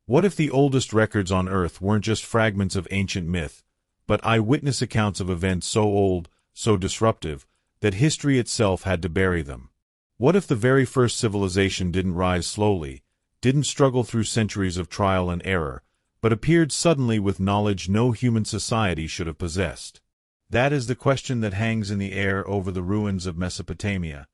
What if the oldest records on Earth weren't just fragments of ancient myth, but eyewitness accounts of events so old, so disruptive, that history itself had to bury them? What if the very first civilization didn't rise slowly, didn't struggle through centuries of trial and error, but appeared suddenly with knowledge no human society should have possessed? That is the question that hangs in the air over the ruins of Mesopotamia,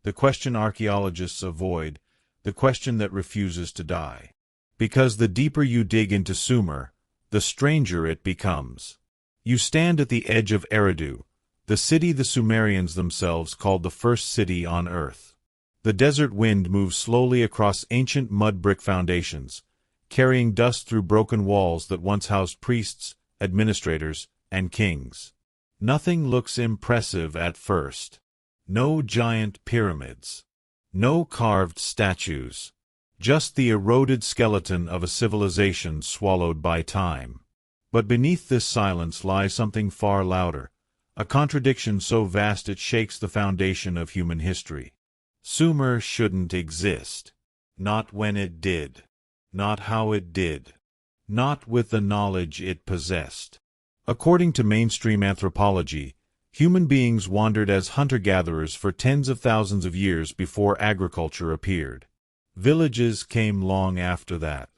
the question archaeologists avoid, the question that refuses to die. Because the deeper you dig into Sumer, the stranger it becomes. You stand at the edge of Eridu, the city the Sumerians themselves called the first city on Earth. The desert wind moves slowly across ancient mud brick foundations, carrying dust through broken walls that once housed priests, administrators, and kings. Nothing looks impressive at first. No giant pyramids. No carved statues. Just the eroded skeleton of a civilization swallowed by time. But beneath this silence lies something far louder, a contradiction so vast it shakes the foundation of human history. Sumer shouldn't exist. Not when it did. Not how it did. Not with the knowledge it possessed. According to mainstream anthropology, human beings wandered as hunter-gatherers for tens of thousands of years before agriculture appeared. Villages came long after that.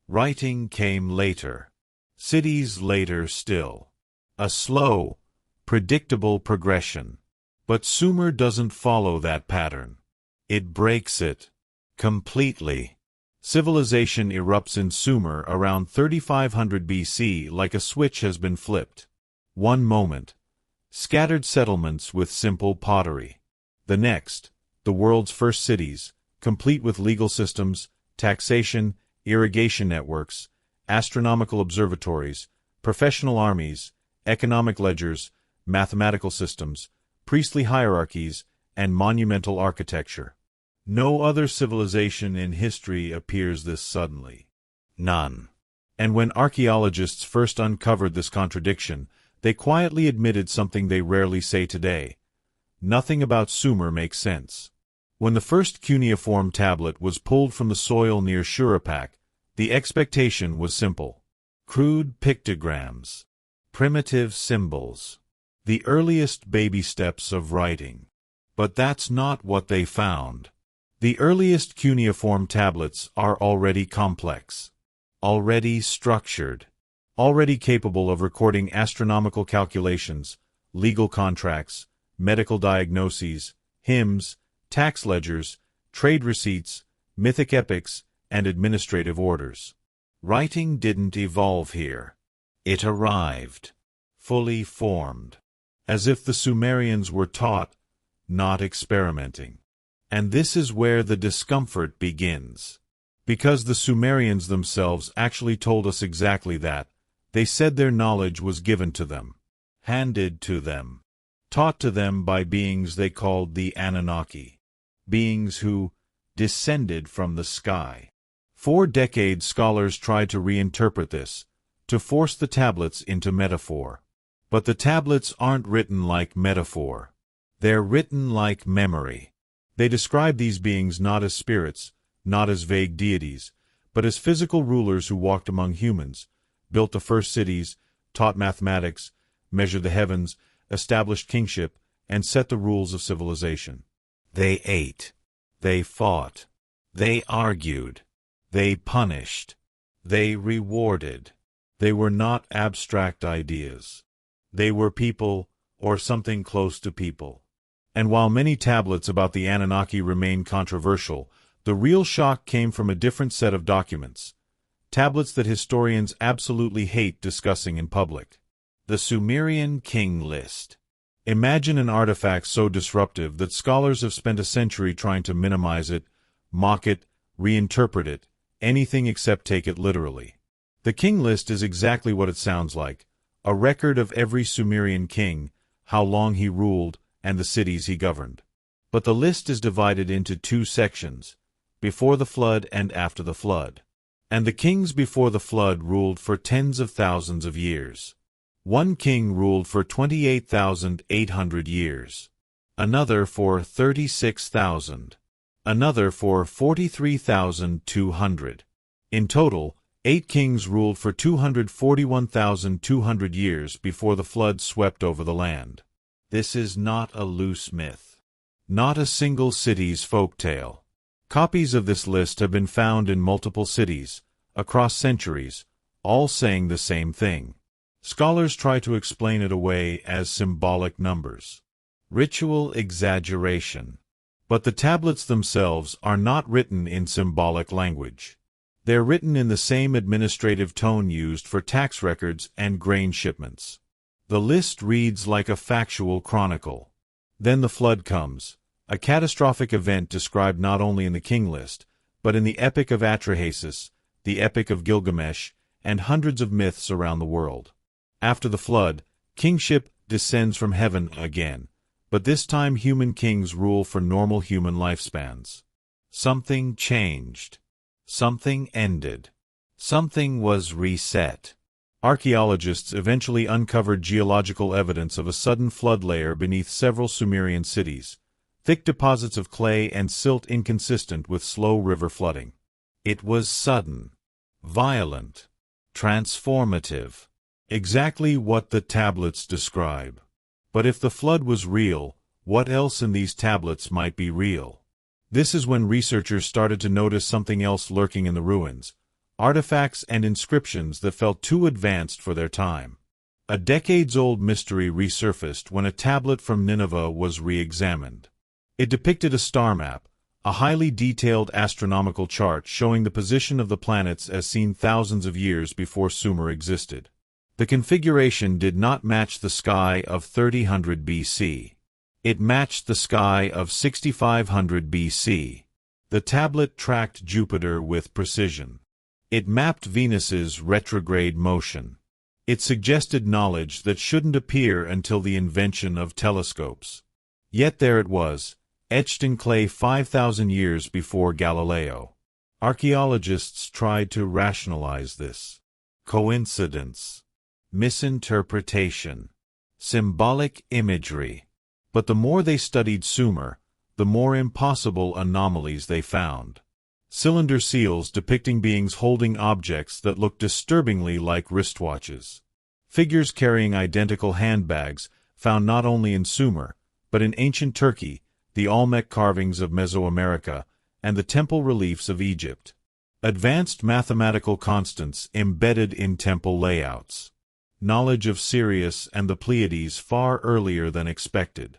Writing came later. Cities later still. A slow, predictable progression. But Sumer doesn't follow that pattern. It breaks it. Completely. Civilization erupts in Sumer around 3500 BC like a switch has been flipped. One moment. Scattered settlements with simple pottery. The next, the world's first cities, complete with legal systems, taxation, irrigation networks, astronomical observatories, professional armies, economic ledgers, mathematical systems, priestly hierarchies, and monumental architecture. No other civilization in history appears this suddenly. None. And when archaeologists first uncovered this contradiction, they quietly admitted something they rarely say today. Nothing about Sumer makes sense. When the first cuneiform tablet was pulled from the soil near Shurapak, the expectation was simple. Crude pictograms. Primitive symbols. The earliest baby steps of writing. But that's not what they found. The earliest cuneiform tablets are already complex. Already structured. Already capable of recording astronomical calculations, legal contracts, medical diagnoses, hymns, tax ledgers, trade receipts, mythic epics, and administrative orders. Writing didn't evolve here. It arrived. Fully formed. As if the Sumerians were taught, not experimenting. And this is where the discomfort begins. Because the Sumerians themselves actually told us exactly that. They said their knowledge was given to them. Handed to them. Taught to them by beings they called the Anunnaki. Beings who descended from the sky. For decades scholars tried to reinterpret this, to force the tablets into metaphor. But the tablets aren't written like metaphor. They're written like memory. They describe these beings not as spirits, not as vague deities, but as physical rulers who walked among humans, built the first cities, taught mathematics, measured the heavens, established kingship, and set the rules of civilization. They ate. They fought. They argued. They punished. They rewarded. They were not abstract ideas. They were people, or something close to people. And while many tablets about the Anunnaki remain controversial, the real shock came from a different set of documents. Tablets that historians absolutely hate discussing in public. The Sumerian King List. Imagine an artifact so disruptive that scholars have spent a century trying to minimize it, mock it, reinterpret it, anything except take it literally. The King List is exactly what it sounds like, a record of every Sumerian king, how long he ruled, and the cities he governed. But the list is divided into two sections, before the flood and after the flood. And the kings before the flood ruled for tens of thousands of years. One king ruled for 28,800 years. Another for 36,000. Another for 43,200. In total, 8 kings ruled for 241,200 years before the flood swept over the land. This is not a loose myth. Not a single city's folk tale. Copies of this list have been found in multiple cities, across centuries, all saying the same thing. Scholars try to explain it away as symbolic numbers. Ritual exaggeration. But the tablets themselves are not written in symbolic language. They're written in the same administrative tone used for tax records and grain shipments. The list reads like a factual chronicle. Then the flood comes, a catastrophic event described not only in the king list, but in the Epic of Atrahasis, the Epic of Gilgamesh, and hundreds of myths around the world. After the flood, kingship descends from heaven again, but this time human kings rule for normal human lifespans. Something changed. Something ended. Something was reset. Archaeologists eventually uncovered geological evidence of a sudden flood layer beneath several Sumerian cities, thick deposits of clay and silt inconsistent with slow river flooding. It was sudden, violent, transformative. Exactly what the tablets describe. But if the flood was real, what else in these tablets might be real? This is when researchers started to notice something else lurking in the ruins, artifacts and inscriptions that felt too advanced for their time. A decades-old mystery resurfaced when a tablet from Nineveh was re-examined. It depicted a star map, a highly detailed astronomical chart showing the position of the planets as seen thousands of years before Sumer existed. The configuration did not match the sky of 3000 BC. It matched the sky of 6500 BC. The tablet tracked Jupiter with precision. It mapped Venus's retrograde motion. It suggested knowledge that shouldn't appear until the invention of telescopes. Yet there it was, etched in clay 5,000 years before Galileo. Archaeologists tried to rationalize this. Coincidence. Misinterpretation. Symbolic imagery. But the more they studied Sumer, the more impossible anomalies they found. Cylinder seals depicting beings holding objects that looked disturbingly like wristwatches. Figures carrying identical handbags found not only in Sumer, but in ancient Turkey, the Olmec carvings of Mesoamerica, and the temple reliefs of Egypt. Advanced mathematical constants embedded in temple layouts. Knowledge of Sirius and the Pleiades far earlier than expected.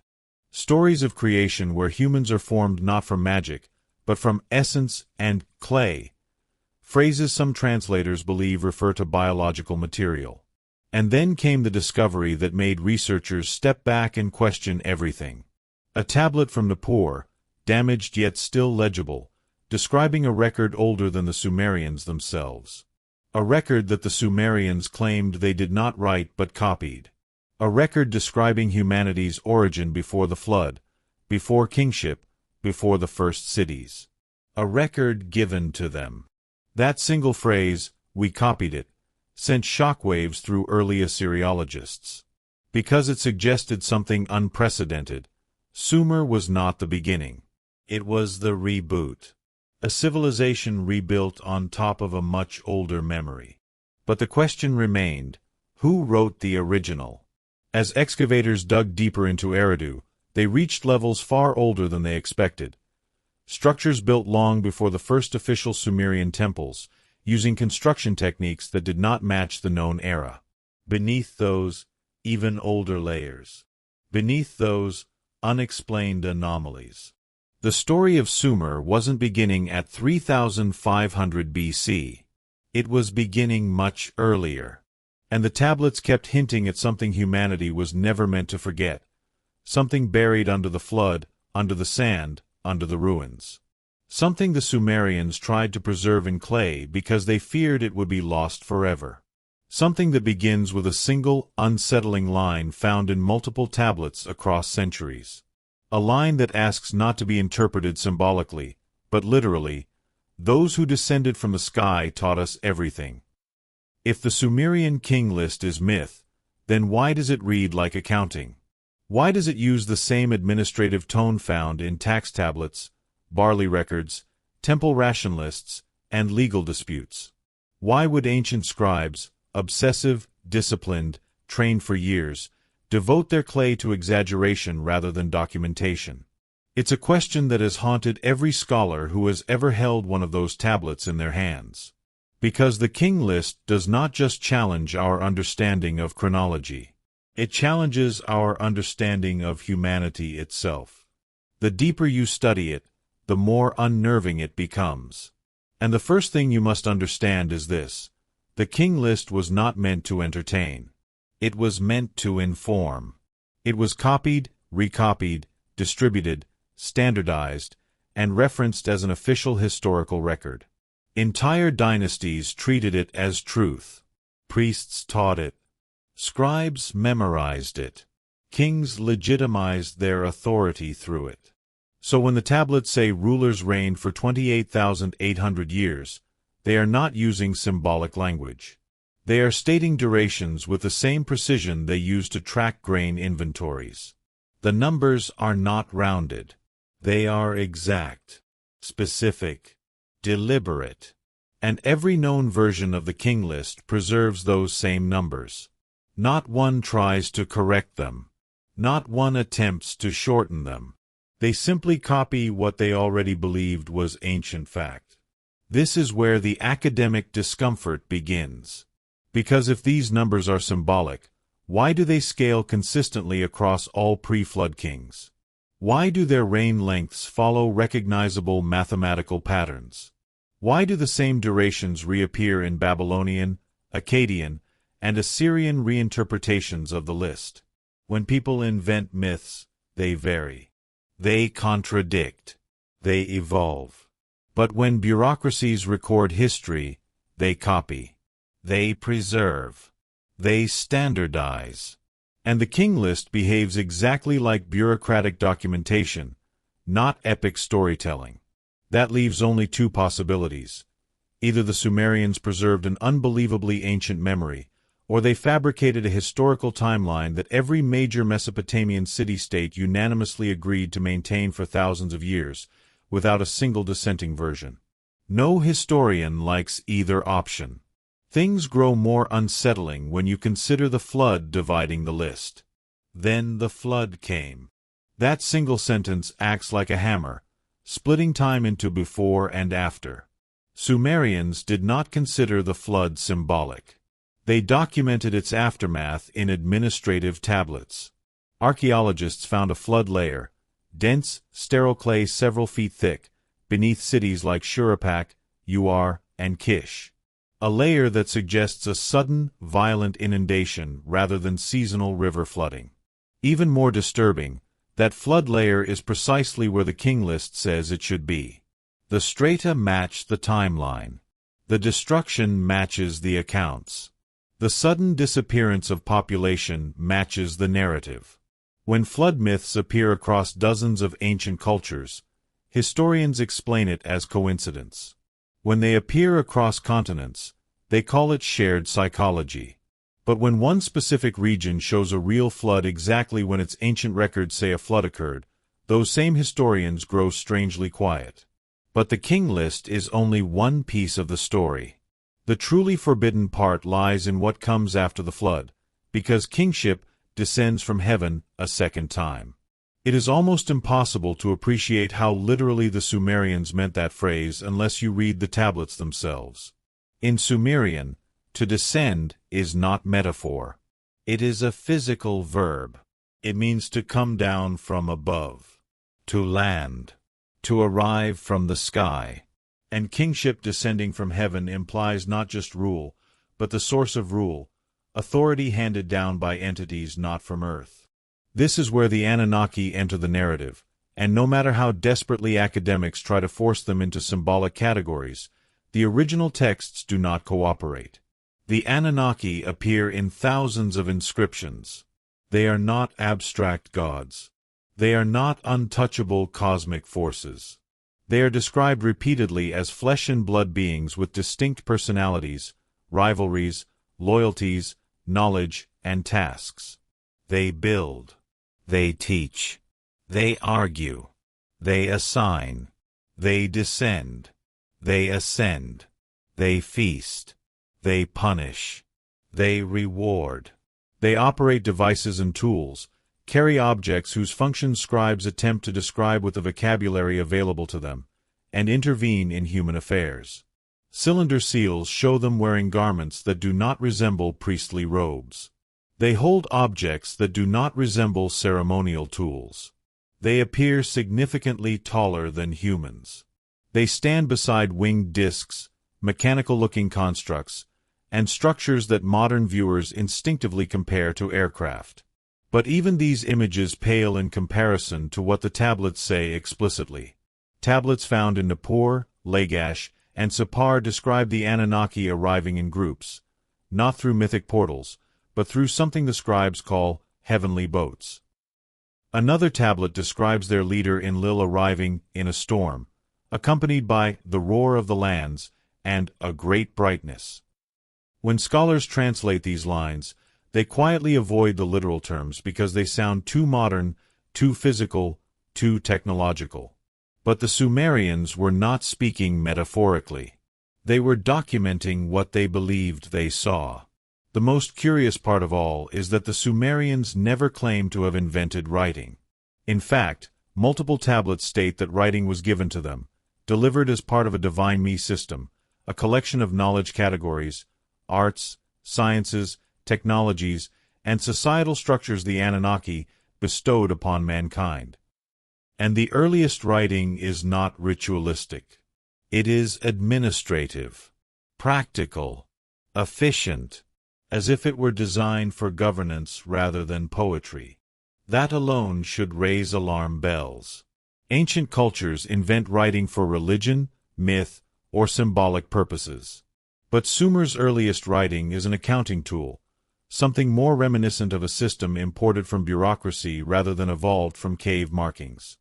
Stories of creation where humans are formed not from magic, but from essence and clay. Phrases some translators believe refer to biological material. And then came the discovery that made researchers step back and question everything. A tablet from Nippur, damaged yet still legible, describing a record older than the Sumerians themselves. A record that the Sumerians claimed they did not write but copied. A record describing humanity's origin before the flood, before kingship, before the first cities. A record given to them. That single phrase, "we copied it," sent shockwaves through early Assyriologists. Because it suggested something unprecedented, Sumer was not the beginning. It was the reboot. A civilization rebuilt on top of a much older memory. But the question remained, who wrote the original? As excavators dug deeper into Eridu, they reached levels far older than they expected. Structures built long before the first official Sumerian temples, using construction techniques that did not match the known era. Beneath those, even older layers. Beneath those, unexplained anomalies. The story of Sumer wasn't beginning at 3500 BC. It was beginning much earlier. And the tablets kept hinting at something humanity was never meant to forget. Something buried under the flood, under the sand, under the ruins. Something the Sumerians tried to preserve in clay because they feared it would be lost forever. Something that begins with a single, unsettling line found in multiple tablets across centuries. A line that asks not to be interpreted symbolically, but literally, "Those who descended from the sky taught us everything." If the Sumerian king list is myth, then why does it read like accounting? Why does it use the same administrative tone found in tax tablets, barley records, temple ration lists, and legal disputes? Why would ancient scribes, obsessive, disciplined, trained for years, devote their clay to exaggeration rather than documentation? It's a question that has haunted every scholar who has ever held one of those tablets in their hands. Because the king list does not just challenge our understanding of chronology. It challenges our understanding of humanity itself. The deeper you study it, the more unnerving it becomes. And the first thing you must understand is this: the king list was not meant to entertain. It was meant to inform. It was copied, recopied, distributed, standardized, and referenced as an official historical record. Entire dynasties treated it as truth. Priests taught it. Scribes memorized it. Kings legitimized their authority through it. So when the tablets say rulers reigned for 28,800 years, they are not using symbolic language. They are stating durations with the same precision they use to track grain inventories. The numbers are not rounded. They are exact, specific, deliberate. And every known version of the king list preserves those same numbers. Not one tries to correct them. Not one attempts to shorten them. They simply copy what they already believed was ancient fact. This is where the academic discomfort begins. Because if these numbers are symbolic, why do they scale consistently across all pre-flood kings? Why do their reign lengths follow recognizable mathematical patterns? Why do the same durations reappear in Babylonian, Akkadian, and Assyrian reinterpretations of the list? When people invent myths, they vary. They contradict. They evolve. But when bureaucracies record history, they copy. They preserve. They standardize. And the king list behaves exactly like bureaucratic documentation, not epic storytelling. That leaves only two possibilities. Either the Sumerians preserved an unbelievably ancient memory, or they fabricated a historical timeline that every major Mesopotamian city-state unanimously agreed to maintain for thousands of years, without a single dissenting version. No historian likes either option. Things grow more unsettling when you consider the flood dividing the list. Then the flood came. That single sentence acts like a hammer, splitting time into before and after. Sumerians did not consider the flood symbolic. They documented its aftermath in administrative tablets. Archaeologists found a flood layer, dense, sterile clay several feet thick, beneath cities like Shuruppak, Ur, and Kish. A layer that suggests a sudden, violent inundation rather than seasonal river flooding. Even more disturbing, that flood layer is precisely where the king list says it should be. The strata match the timeline. The destruction matches the accounts. The sudden disappearance of population matches the narrative. When flood myths appear across dozens of ancient cultures, historians explain it as coincidence. When they appear across continents, they call it shared psychology. But when one specific region shows a real flood exactly when its ancient records say a flood occurred, those same historians grow strangely quiet. But the king list is only one piece of the story. The truly forbidden part lies in what comes after the flood, because kingship descends from heaven a second time. It is almost impossible to appreciate how literally the Sumerians meant that phrase unless you read the tablets themselves. In Sumerian, to descend is not metaphor. It is a physical verb. It means to come down from above, to land, to arrive from the sky. And kingship descending from heaven implies not just rule, but the source of rule, authority handed down by entities not from earth. This is where the Anunnaki enter the narrative, and no matter how desperately academics try to force them into symbolic categories, the original texts do not cooperate. The Anunnaki appear in thousands of inscriptions. They are not abstract gods. They are not untouchable cosmic forces. They are described repeatedly as flesh and blood beings with distinct personalities, rivalries, loyalties, knowledge, and tasks. They build. They teach. They argue. They assign. They descend. They ascend. They feast. They punish. They reward. They operate devices and tools, carry objects whose functions scribes attempt to describe with the vocabulary available to them, and intervene in human affairs. Cylinder seals show them wearing garments that do not resemble priestly robes. They hold objects that do not resemble ceremonial tools. They appear significantly taller than humans. They stand beside winged discs, mechanical-looking constructs, and structures that modern viewers instinctively compare to aircraft. But even these images pale in comparison to what the tablets say explicitly. Tablets found in Nippur, Lagash, and Sippar describe the Anunnaki arriving in groups, not through mythic portals, but through something the scribes call heavenly boats. Another tablet describes their leader Enlil arriving in a storm, accompanied by the roar of the lands and a great brightness. When scholars translate these lines, they quietly avoid the literal terms because they sound too modern, too physical, too technological. But the Sumerians were not speaking metaphorically. They were documenting what they believed they saw. The most curious part of all is that the Sumerians never claimed to have invented writing. In fact, multiple tablets state that writing was given to them, delivered as part of a divine me system, a collection of knowledge categories, arts, sciences, technologies, and societal structures the Anunnaki bestowed upon mankind. And the earliest writing is not ritualistic. It is administrative, practical, efficient, as if it were designed for governance rather than poetry. That alone should raise alarm bells. Ancient cultures invent writing for religion, myth, or symbolic purposes. But Sumer's earliest writing is an accounting tool, something more reminiscent of a system imported from bureaucracy rather than evolved from cave markings.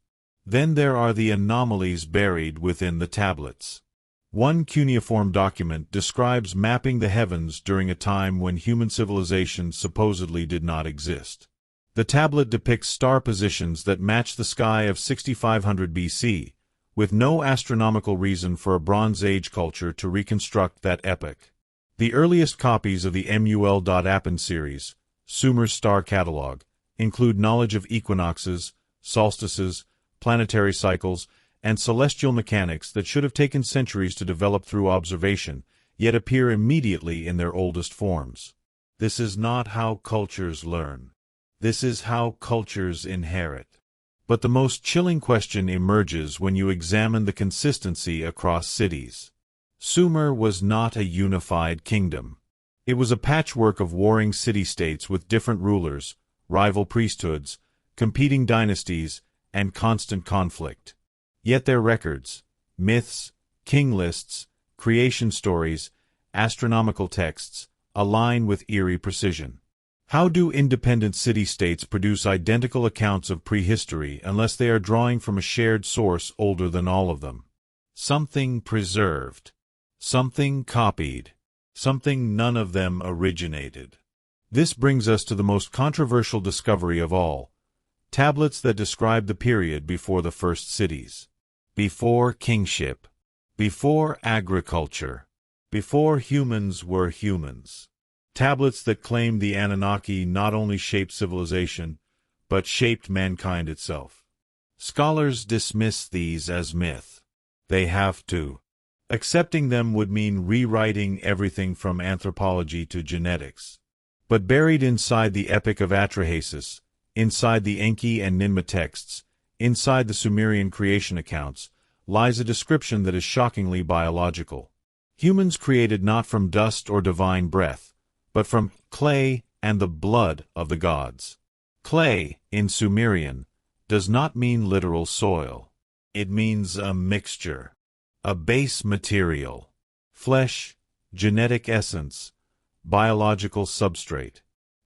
Then there are the anomalies buried within the tablets. One cuneiform document describes mapping the heavens during a time when human civilization supposedly did not exist. The tablet depicts star positions that match the sky of 6500 BC, with no astronomical reason for a Bronze Age culture to reconstruct that epoch. The earliest copies of the MUL.Appen series, Sumer's star catalog, include knowledge of equinoxes, solstices, planetary cycles, and celestial mechanics that should have taken centuries to develop through observation, yet appear immediately in their oldest forms. This is not how cultures learn. This is how cultures inherit. But the most chilling question emerges when you examine the consistency across cities. Sumer was not a unified kingdom. It was a patchwork of warring city-states with different rulers, rival priesthoods, competing dynasties, and constant conflict. Yet their records, myths, king lists, creation stories, astronomical texts, align with eerie precision. How do independent city-states produce identical accounts of prehistory unless they are drawing from a shared source older than all of them? Something preserved. Something copied. Something none of them originated. This brings us to the most controversial discovery of all: tablets that describe the period before the first cities. Before kingship. Before agriculture. Before humans were humans. Tablets that claim the Anunnaki not only shaped civilization, but shaped mankind itself. Scholars dismiss these as myth. They have to. Accepting them would mean rewriting everything from anthropology to genetics. But buried inside the Epic of Atrahasis, inside the Enki and Ninmah texts, inside the Sumerian creation accounts, lies a description that is shockingly biological. Humans created not from dust or divine breath, but from clay and the blood of the gods. Clay, in Sumerian, does not mean literal soil. It means a mixture, a base material, flesh, genetic essence, biological substrate.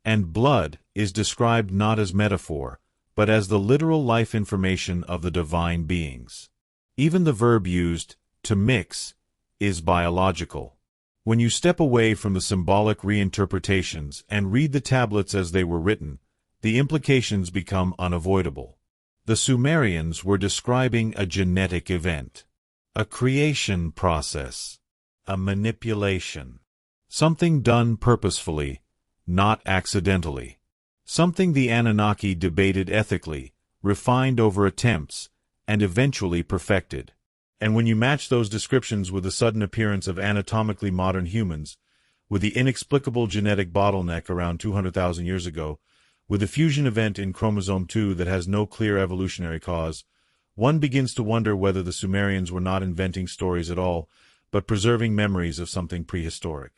And blood is described not as metaphor, but as the literal life information of the divine beings. Even the verb used, to mix, is biological. When you step away from the symbolic reinterpretations and read the tablets as they were written, the implications become unavoidable. The Sumerians were describing a genetic event, a creation process, a manipulation. Something done purposefully, not accidentally. Something the Anunnaki debated ethically, refined over attempts, and eventually perfected. And when you match those descriptions with the sudden appearance of anatomically modern humans, with the inexplicable genetic bottleneck around 200,000 years ago, with the fusion event in chromosome 2 that has no clear evolutionary cause, one begins to wonder whether the Sumerians were not inventing stories at all, but preserving memories of something prehistoric.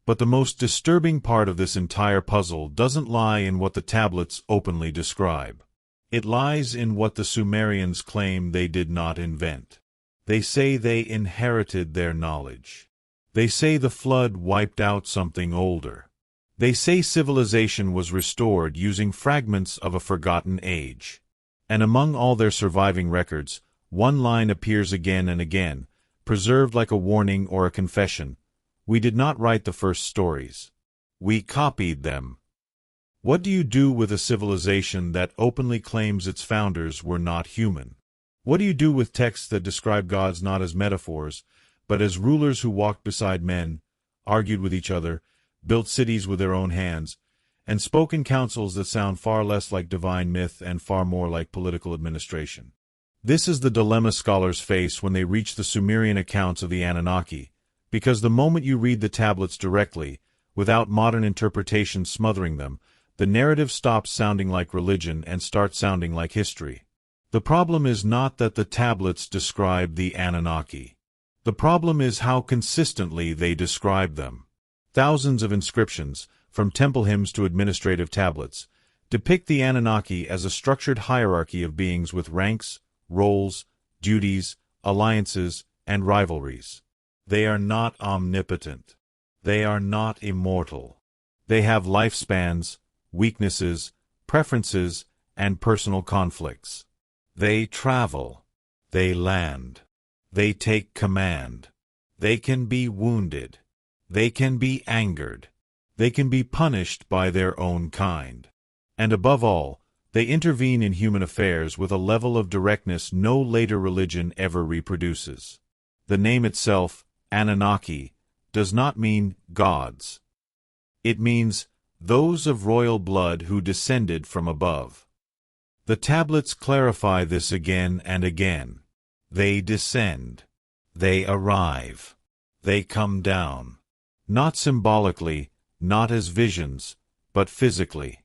But the most disturbing part of this entire puzzle doesn't lie in what the tablets openly describe. It lies in what the Sumerians claim they did not invent. They say they inherited their knowledge. They say the flood wiped out something older. They say civilization was restored using fragments of a forgotten age. And among all their surviving records, one line appears again and again, preserved like a warning or a confession. We did not write the first stories. We copied them. What do you do with a civilization that openly claims its founders were not human? What do you do with texts that describe gods not as metaphors, but as rulers who walked beside men, argued with each other, built cities with their own hands, and spoke in councils that sound far less like divine myth and far more like political administration? This is the dilemma scholars face when they reach the Sumerian accounts of the Anunnaki, because the moment you read the tablets directly, without modern interpretation smothering them, the narrative stops sounding like religion and starts sounding like history. The problem is not that the tablets describe the Anunnaki. The problem is how consistently they describe them. Thousands of inscriptions, from temple hymns to administrative tablets, depict the Anunnaki as a structured hierarchy of beings with ranks, roles, duties, alliances, and rivalries. They are not omnipotent. They are not immortal. They have lifespans, weaknesses, preferences, and personal conflicts. They travel. They land. They take command. They can be wounded. They can be angered. They can be punished by their own kind. And above all, they intervene in human affairs with a level of directness no later religion ever reproduces. The name itself, Anunnaki, does not mean gods. It means those of royal blood who descended from above. The tablets clarify this again and again. They descend. They arrive. They come down. Not symbolically, not as visions, but physically.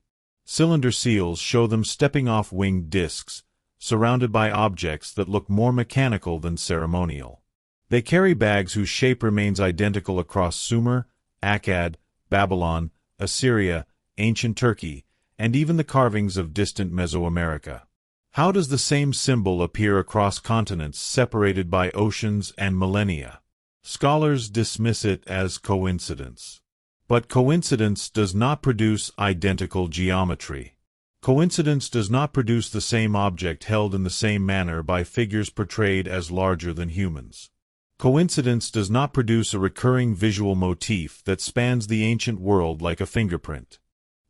Cylinder seals show them stepping off winged discs, surrounded by objects that look more mechanical than ceremonial. They carry bags whose shape remains identical across Sumer, Akkad, Babylon, Assyria, ancient Turkey, and even the carvings of distant Mesoamerica. How does the same symbol appear across continents separated by oceans and millennia? Scholars dismiss it as coincidence. But coincidence does not produce identical geometry. Coincidence does not produce the same object held in the same manner by figures portrayed as larger than humans. Coincidence does not produce a recurring visual motif that spans the ancient world like a fingerprint.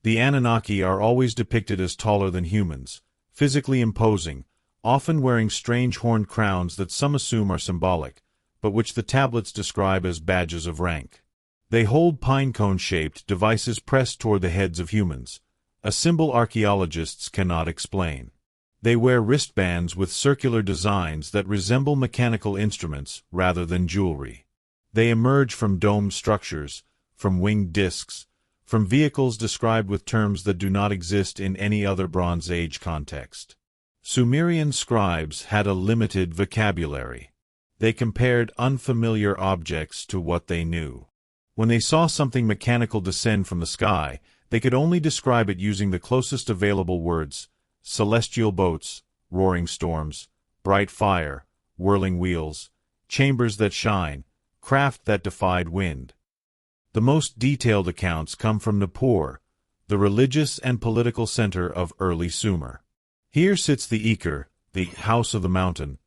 The Anunnaki are always depicted as taller than humans, physically imposing, often wearing strange horned crowns that some assume are symbolic, but which the tablets describe as badges of rank. They hold pine-cone-shaped devices pressed toward the heads of humans, a symbol archaeologists cannot explain. They wear wristbands with circular designs that resemble mechanical instruments rather than jewelry. They emerge from domed structures, from winged discs, from vehicles described with terms that do not exist in any other Bronze Age context. Sumerian scribes had a limited vocabulary. They compared unfamiliar objects to what they knew. When they saw something mechanical descend from the sky, they could only describe it using the closest available words: celestial boats, roaring storms, bright fire, whirling wheels, chambers that shine, craft that defied wind. The most detailed accounts come from Nippur, the religious and political center of early Sumer. Here sits the Eker, the House of the Mountain,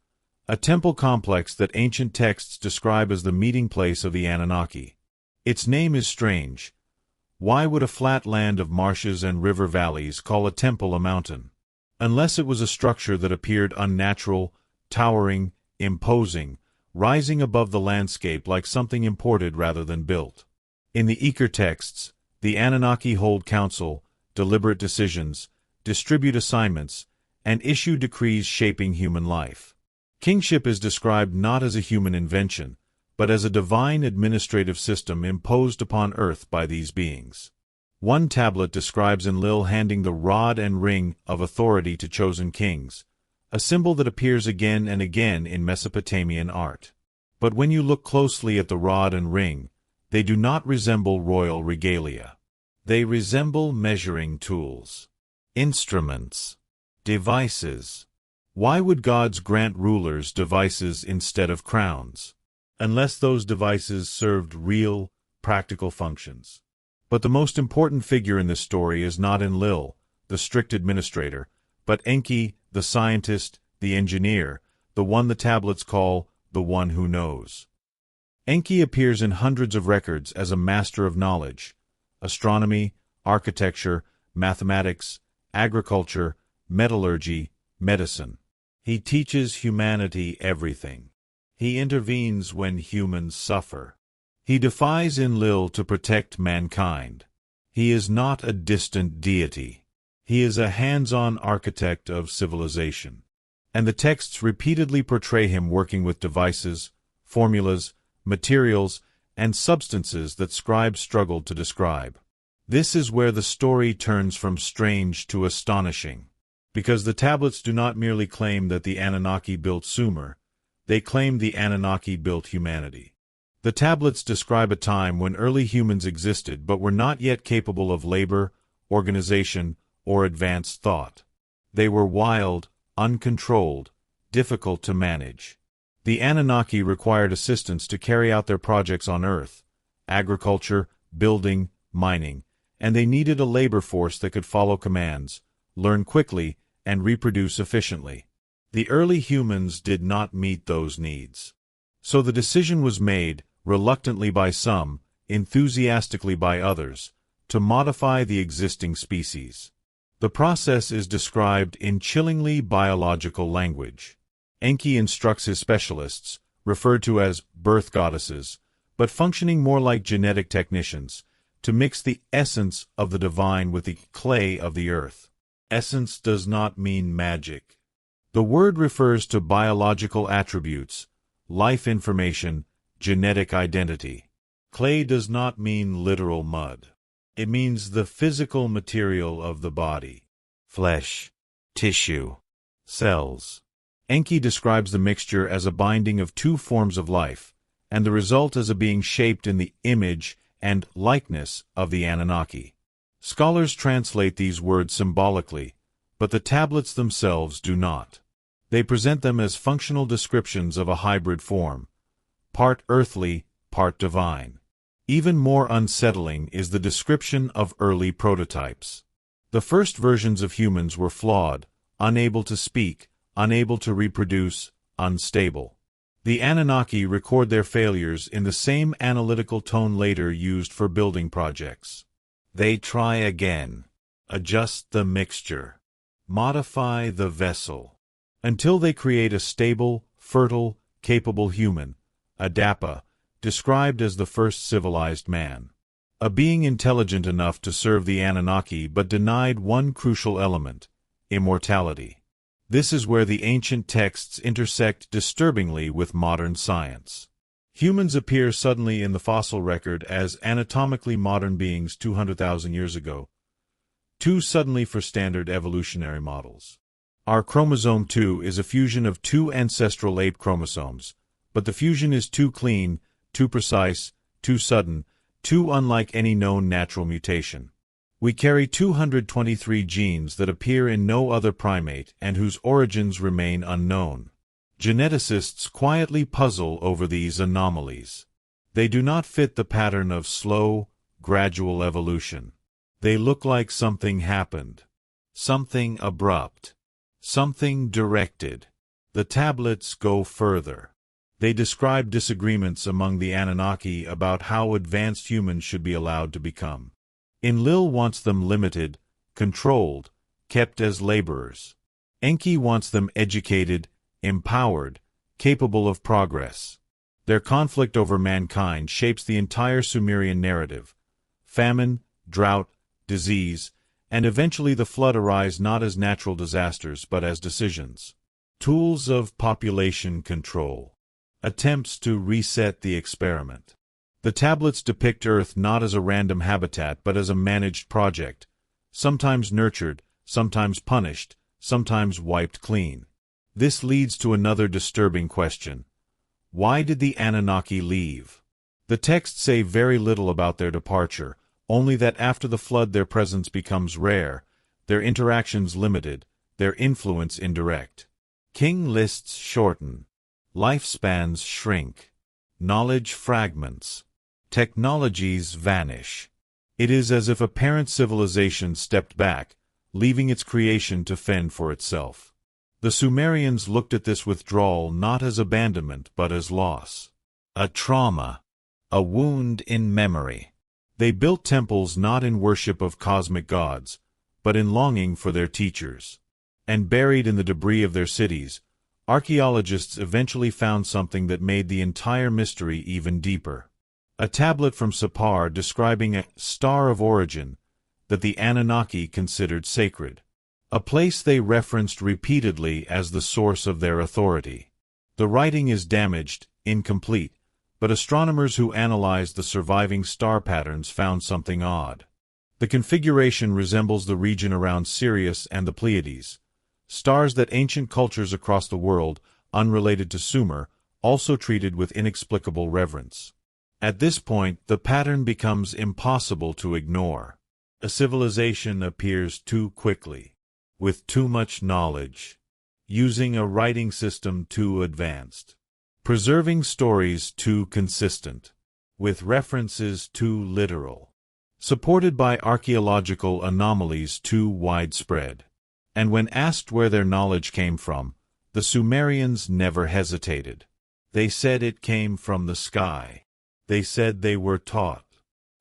a temple complex that ancient texts describe as the meeting place of the Anunnaki. Its name is strange. Why would a flat land of marshes and river valleys call a temple a mountain? Unless it was a structure that appeared unnatural, towering, imposing, rising above the landscape like something imported rather than built. In the Eker texts, the Anunnaki hold council, deliberate decisions, distribute assignments, and issue decrees shaping human life. Kingship is described not as a human invention, but as a divine administrative system imposed upon earth by these beings. One tablet describes Enlil handing the rod and ring of authority to chosen kings, a symbol that appears again and again in Mesopotamian art. But when you look closely at the rod and ring, they do not resemble royal regalia. They resemble measuring tools, instruments, devices. Why would gods grant rulers devices instead of crowns? Unless those devices served real, practical functions. But the most important figure in this story is not Enlil, the strict administrator, but Enki, the scientist, the engineer, the one the tablets call the one who knows. Enki appears in hundreds of records as a master of knowledge: astronomy, architecture, mathematics, agriculture, metallurgy, medicine. He teaches humanity everything. He intervenes when humans suffer. He defies Enlil to protect mankind. He is not a distant deity. He is a hands-on architect of civilization. And the texts repeatedly portray him working with devices, formulas, materials, and substances that scribes struggled to describe. This is where the story turns from strange to astonishing. Because the tablets do not merely claim that the Anunnaki built Sumer, they claim the Anunnaki built humanity. The tablets describe a time when early humans existed but were not yet capable of labor, organization, or advanced thought. They were wild, uncontrolled, difficult to manage. The Anunnaki required assistance to carry out their projects on Earth: agriculture, building, mining, and they needed a labor force that could follow commands, learn quickly, and reproduce efficiently. The early humans did not meet those needs. So the decision was made, reluctantly by some, enthusiastically by others, to modify the existing species. The process is described in chillingly biological language. Enki instructs his specialists, referred to as birth goddesses, but functioning more like genetic technicians, to mix the essence of the divine with the clay of the earth. Essence does not mean magic. The word refers to biological attributes, life information, genetic identity. Clay does not mean literal mud. It means the physical material of the body: flesh, tissue, cells. Enki describes the mixture as a binding of two forms of life, and the result as a being shaped in the image and likeness of the Anunnaki. Scholars translate these words symbolically, but the tablets themselves do not. They present them as functional descriptions of a hybrid form, part earthly, part divine. Even more unsettling is the description of early prototypes. The first versions of humans were flawed, unable to speak, unable to reproduce, unstable. The Anunnaki record their failures in the same analytical tone later used for building projects. They try again, adjust the mixture, modify the vessel, until they create a stable, fertile, capable human, Adapa, described as the first civilized man. A being intelligent enough to serve the Anunnaki but denied one crucial element: immortality. This is where the ancient texts intersect disturbingly with modern science. Humans appear suddenly in the fossil record as anatomically modern beings 200,000 years ago, too suddenly for standard evolutionary models. Our chromosome 2 is a fusion of two ancestral ape chromosomes, but the fusion is too clean, too precise, too sudden, too unlike any known natural mutation. We carry 223 genes that appear in no other primate and whose origins remain unknown. Geneticists quietly puzzle over these anomalies. They do not fit the pattern of slow, gradual evolution. They look like something happened. Something abrupt. Something directed. The tablets go further. They describe disagreements among the Anunnaki about how advanced humans should be allowed to become. Enlil wants them limited, controlled, kept as laborers. Enki wants them educated, empowered, capable of progress. Their conflict over mankind shapes the entire Sumerian narrative. Famine, drought, disease, and eventually the flood arise not as natural disasters but as decisions. Tools of population control. Attempts to reset the experiment. The tablets depict Earth not as a random habitat but as a managed project, sometimes nurtured, sometimes punished, sometimes wiped clean. This leads to another disturbing question. Why did the Anunnaki leave? The texts say very little about their departure, only that after the flood their presence becomes rare, their interactions limited, their influence indirect. King lists shorten. Lifespans shrink. Knowledge fragments. Technologies vanish. It is as if a parent civilization stepped back, leaving its creation to fend for itself. The Sumerians looked at this withdrawal not as abandonment but as loss. A trauma. A wound in memory. They built temples not in worship of cosmic gods, but in longing for their teachers. And buried in the debris of their cities, archaeologists eventually found something that made the entire mystery even deeper. A tablet from Sippar describing a star of origin that the Anunnaki considered sacred. A place they referenced repeatedly as the source of their authority. The writing is damaged, incomplete, but astronomers who analyzed the surviving star patterns found something odd. The configuration resembles the region around Sirius and the Pleiades, stars that ancient cultures across the world, unrelated to Sumer, also treated with inexplicable reverence. At this point, the pattern becomes impossible to ignore. A civilization appears too quickly, with too much knowledge, using a writing system too advanced, preserving stories too consistent, with references too literal, supported by archaeological anomalies too widespread. And when asked where their knowledge came from, the Sumerians never hesitated. They said it came from the sky. They said they were taught.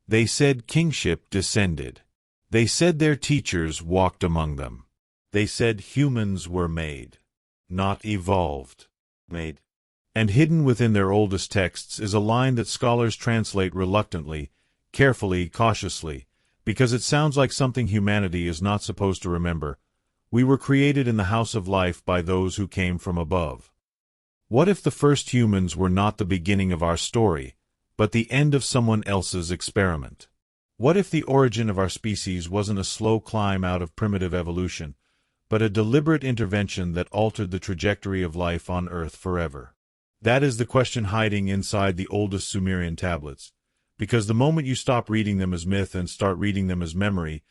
They said kingship descended. They said their teachers walked among them. They said humans were made, not evolved, made. And hidden within their oldest texts is a line that scholars translate reluctantly, carefully, cautiously, because it sounds like something humanity is not supposed to remember. We were created in the house of life by those who came from above. What if the first humans were not the beginning of our story, but the end of someone else's experiment? What if the origin of our species wasn't a slow climb out of primitive evolution, but a deliberate intervention that altered the trajectory of life on Earth forever? That is the question hiding inside the oldest Sumerian tablets, because the moment you stop reading them as myth and start reading them as memory,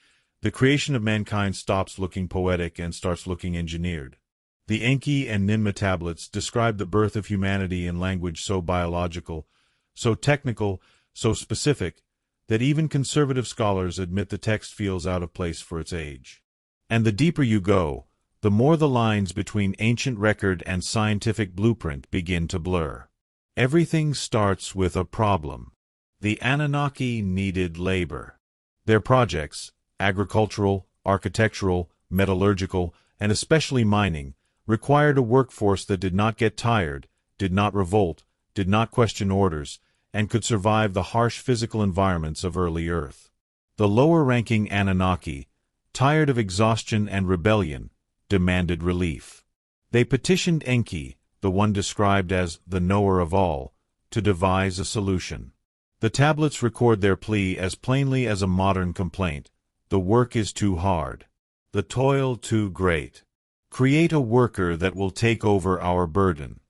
the creation of mankind stops looking poetic and starts looking engineered. The Enki and Ninmah tablets describe the birth of humanity in language so biological, so technical, so specific, that even conservative scholars admit the text feels out of place for its age. And the deeper you go, the more the lines between ancient record and scientific blueprint begin to blur. Everything starts with a problem. The Anunnaki needed labor. Their projects, agricultural, architectural, metallurgical, and especially mining, required a workforce that did not get tired, did not revolt, did not question orders, and could survive the harsh physical environments of early Earth. The lower-ranking Anunnaki, tired of exhaustion and rebellion, demanded relief. They petitioned Enki, the one described as the knower of all, to devise a solution. The tablets record their plea as plainly as a modern complaint. The work is too hard. The toil too great. Create a worker that will take over our burden.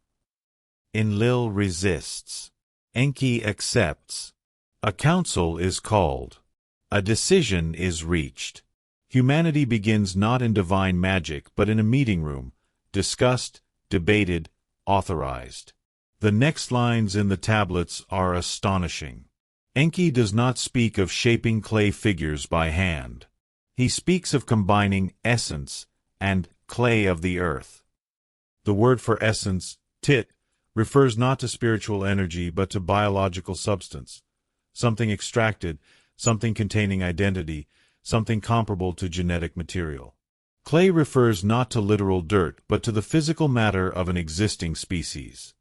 Enlil resists. Enki accepts. A council is called. A decision is reached. Humanity begins not in divine magic but in a meeting room, discussed, debated, authorized. The next lines in the tablets are astonishing. Enki does not speak of shaping clay figures by hand. He speaks of combining essence and clay of the earth. The word for essence, tit, refers not to spiritual energy but to biological substance, something extracted, something containing identity, something comparable to genetic material. Clay refers not to literal dirt but to the physical matter of an existing species.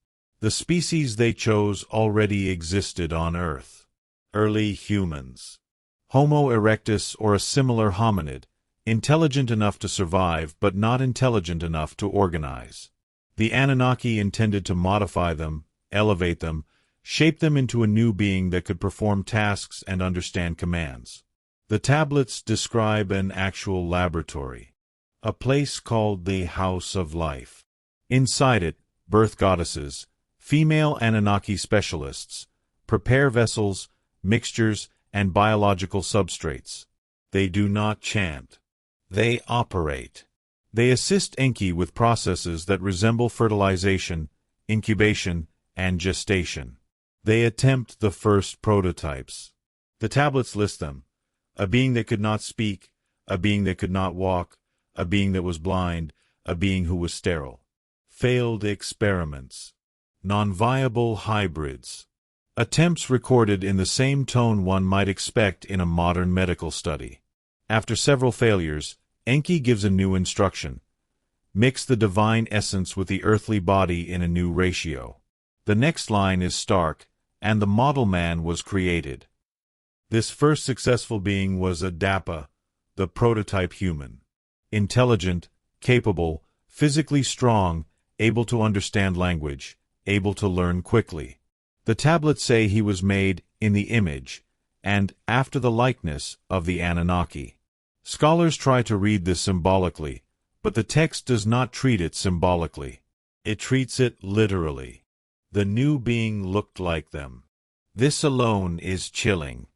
The species they chose already existed on Earth. Early humans. Homo erectus or a similar hominid, intelligent enough to survive but not intelligent enough to organize. The Anunnaki intended to modify them, elevate them, shape them into a new being that could perform tasks and understand commands. The tablets describe an actual laboratory, a place called the House of Life. Inside it, birth goddesses, female Anunnaki specialists, prepare vessels, mixtures, and biological substrates. They do not chant. They operate. They assist Enki with processes that resemble fertilization, incubation, and gestation. They attempt the first prototypes. The tablets list them: a being that could not speak, a being that could not walk, a being that was blind, a being who was sterile. Failed experiments. Non-viable hybrids. Attempts recorded in the same tone one might expect in a modern medical study. After several failures, Enki gives a new instruction: mix the divine essence with the earthly body in a new ratio. The next line is stark, and the model man was created. This first successful being was Adapa, the prototype human. Intelligent, capable, physically strong, able to understand language, able to learn quickly. The tablets say he was made in the image and after the likeness of the Anunnaki. Scholars try to read this symbolically, but the text does not treat it symbolically. It treats it literally. The new being looked like them. This alone is chilling.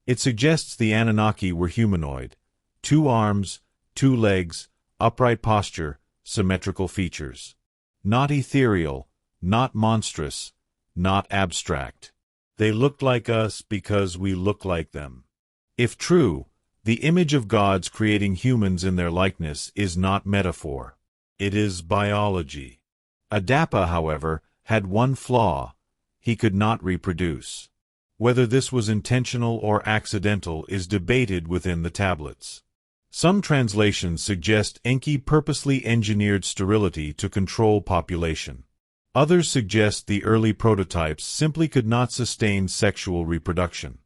It suggests the Anunnaki were humanoid: 2 arms, 2 legs, upright posture, symmetrical features. Not ethereal, not monstrous, not abstract. They looked like us because we look like them. If true, the image of gods creating humans in their likeness is not metaphor. It is biology. Adapa, however, had one flaw: he could not reproduce. Whether this was intentional or accidental is debated within the tablets. Some translations suggest Enki purposely engineered sterility to control population. Others suggest the early prototypes simply could not sustain sexual reproduction.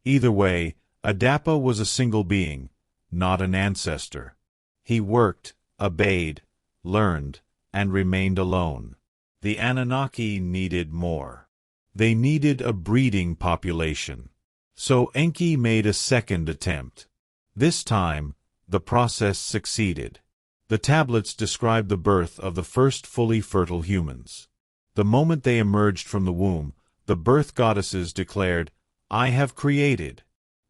Either way, Adapa was a single being, not an ancestor. He worked, obeyed, learned, and remained alone. The Anunnaki needed more. They needed a breeding population. So Enki made a second attempt. This time, the process succeeded. The tablets describe the birth of the first fully fertile humans. The moment they emerged from the womb, the birth goddesses declared, "I have created.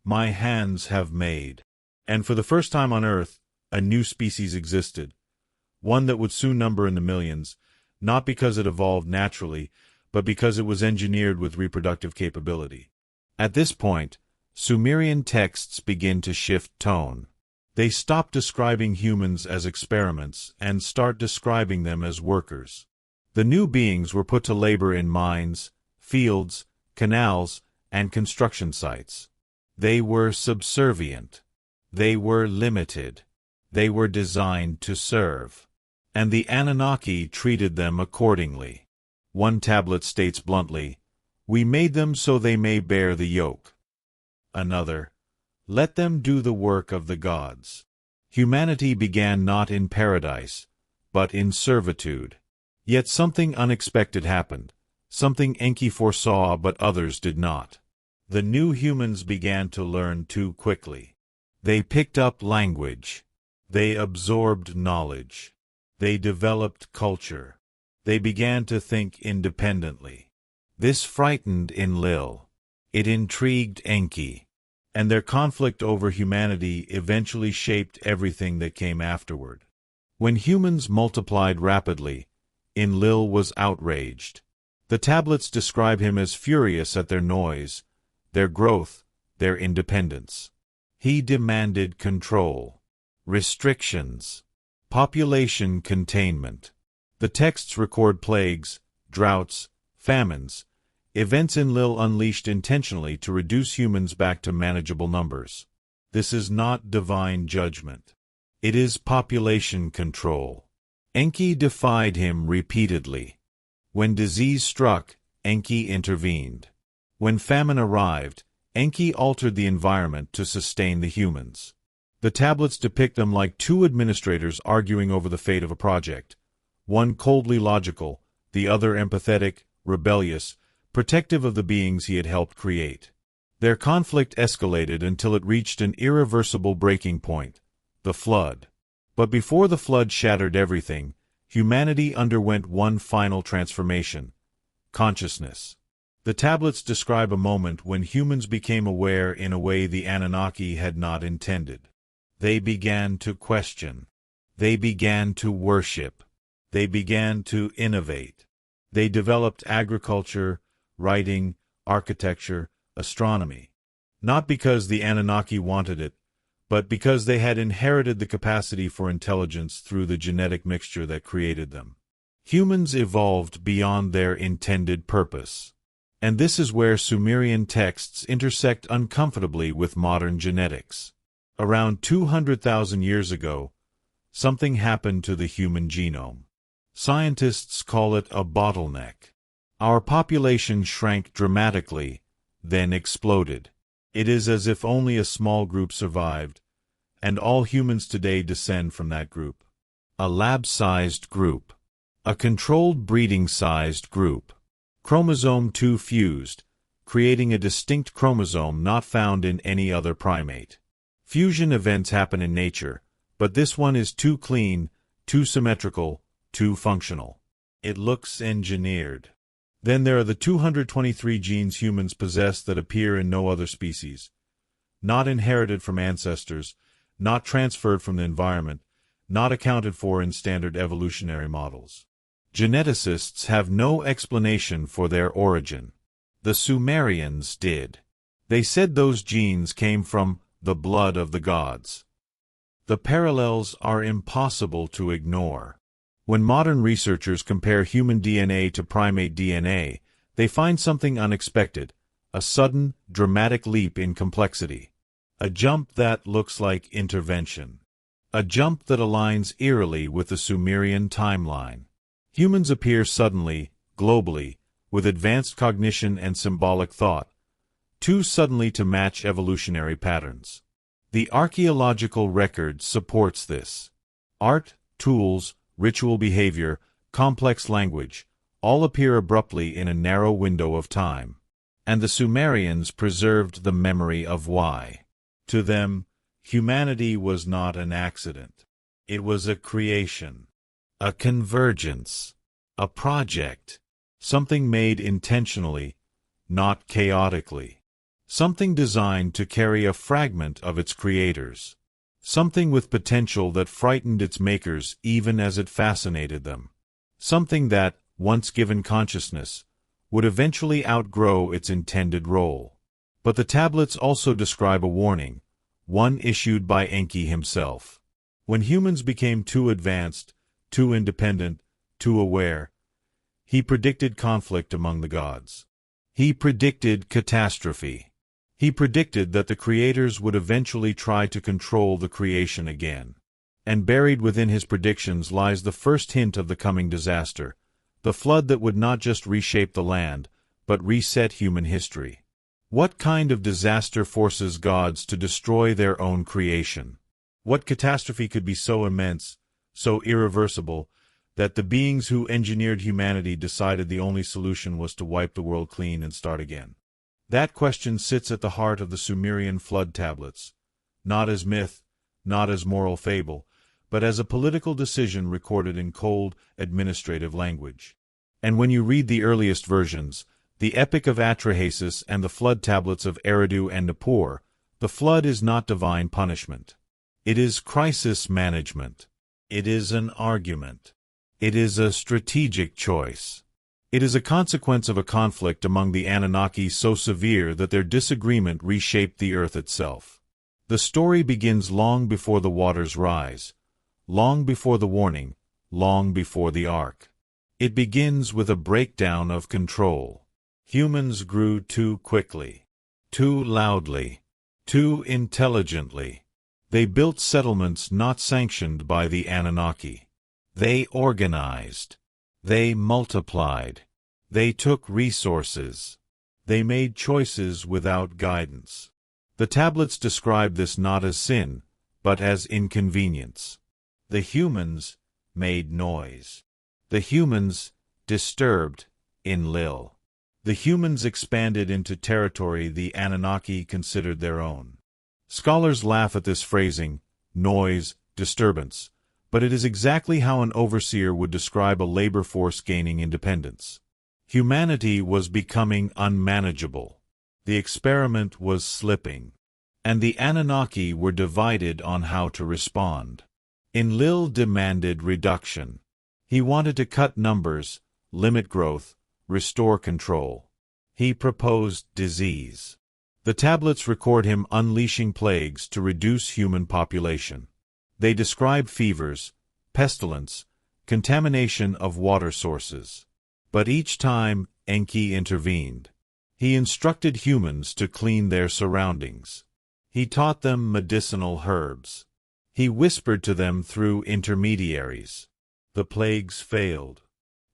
My hands have made." And for the first time on Earth, a new species existed, one that would soon number in the millions, not because it evolved naturally, but because it was engineered with reproductive capability. At this point, Sumerian texts begin to shift tone. They stop describing humans as experiments and start describing them as workers. The new beings were put to labor in mines, fields, canals, and construction sites. They were subservient. They were limited. They were designed to serve. And the Anunnaki treated them accordingly. One tablet states bluntly, "We made them so they may bear the yoke." Another, "Let them do the work of the gods." Humanity began not in paradise, but in servitude. Yet something unexpected happened, something Enki foresaw but others did not. The new humans began to learn too quickly. They picked up language. They absorbed knowledge. They developed culture. They began to think independently. This frightened Enlil. It intrigued Enki. And their conflict over humanity eventually shaped everything that came afterward. When humans multiplied rapidly, Enlil was outraged. The tablets describe him as furious at their noise, their growth, their independence. He demanded control, restrictions, population containment. The texts record plagues, droughts, famines, events Enlil unleashed intentionally to reduce humans back to manageable numbers. This is not divine judgment. It is population control. Enki defied him repeatedly. When disease struck, Enki intervened. When famine arrived, Enki altered the environment to sustain the humans. The tablets depict them like two administrators arguing over the fate of a project, one coldly logical, the other empathetic, rebellious, protective of the beings he had helped create. Their conflict escalated until it reached an irreversible breaking point, the flood. But before the flood shattered everything, humanity underwent one final transformation: consciousness. The tablets describe a moment when humans became aware in a way the Anunnaki had not intended. They began to question. They began to worship. They began to innovate. They developed agriculture, writing, architecture, astronomy. Not because the Anunnaki wanted it, but because they had inherited the capacity for intelligence through the genetic mixture that created them. Humans evolved beyond their intended purpose. And this is where Sumerian texts intersect uncomfortably with modern genetics. Around 200,000 years ago, something happened to the human genome. Scientists call it a bottleneck. Our population shrank dramatically, then exploded. It is as if only a small group survived, and all humans today descend from that group. A lab-sized group. A controlled breeding-sized group. Chromosome 2 fused, creating a distinct chromosome not found in any other primate. Fusion events happen in nature, but this one is too clean, too symmetrical, too functional. It looks engineered. Then there are the 223 genes humans possess that appear in no other species. Not inherited from ancestors, not transferred from the environment, not accounted for in standard evolutionary models. Geneticists have no explanation for their origin. The Sumerians did. They said those genes came from the blood of the gods. The parallels are impossible to ignore. When modern researchers compare human DNA to primate DNA, they find something unexpected: a sudden, dramatic leap in complexity. A jump that looks like intervention. A jump that aligns eerily with the Sumerian timeline. Humans appear suddenly, globally, with advanced cognition and symbolic thought, too suddenly to match evolutionary patterns. The archaeological record supports this. Art, tools, ritual behavior, complex language, all appear abruptly in a narrow window of time. And the Sumerians preserved the memory of why. To them, humanity was not an accident. It was a creation, a convergence, a project, something made intentionally, not chaotically. Something designed to carry a fragment of its creators. Something with potential that frightened its makers even as it fascinated them. Something that, once given consciousness, would eventually outgrow its intended role. But the tablets also describe a warning, one issued by Enki himself. When humans became too advanced, too independent, too aware, he predicted conflict among the gods. He predicted catastrophe. He predicted that the creators would eventually try to control the creation again. And buried within his predictions lies the first hint of the coming disaster, the flood that would not just reshape the land, but reset human history. What kind of disaster forces gods to destroy their own creation? What catastrophe could be so immense, so irreversible, that the beings who engineered humanity decided the only solution was to wipe the world clean and start again? That question sits at the heart of the Sumerian flood tablets, not as myth, not as moral fable, but as a political decision recorded in cold, administrative language. And when you read the earliest versions, the Epic of Atrahasis and the flood tablets of Eridu and Nippur, the flood is not divine punishment. It is crisis management. It is an argument. It is a strategic choice. It is a consequence of a conflict among the Anunnaki so severe that their disagreement reshaped the earth itself. The story begins long before the waters rise, long before the warning, long before the ark. It begins with a breakdown of control. Humans grew too quickly, too loudly, too intelligently. They built settlements not sanctioned by the Anunnaki. They organized. They multiplied. They took resources. They made choices without guidance. The tablets describe this not as sin, but as inconvenience. The humans made noise. The humans disturbed Enlil. The humans expanded into territory the Anunnaki considered their own. Scholars laugh at this phrasing, noise, disturbance, but it is exactly how an overseer would describe a labor force gaining independence. Humanity was becoming unmanageable. The experiment was slipping. And the Anunnaki were divided on how to respond. Enlil demanded reduction. He wanted to cut numbers, limit growth, restore control. He proposed disease. The tablets record him unleashing plagues to reduce human population. They describe fevers, pestilence, contamination of water sources. But each time, Enki intervened. He instructed humans to clean their surroundings. He taught them medicinal herbs. He whispered to them through intermediaries. The plagues failed.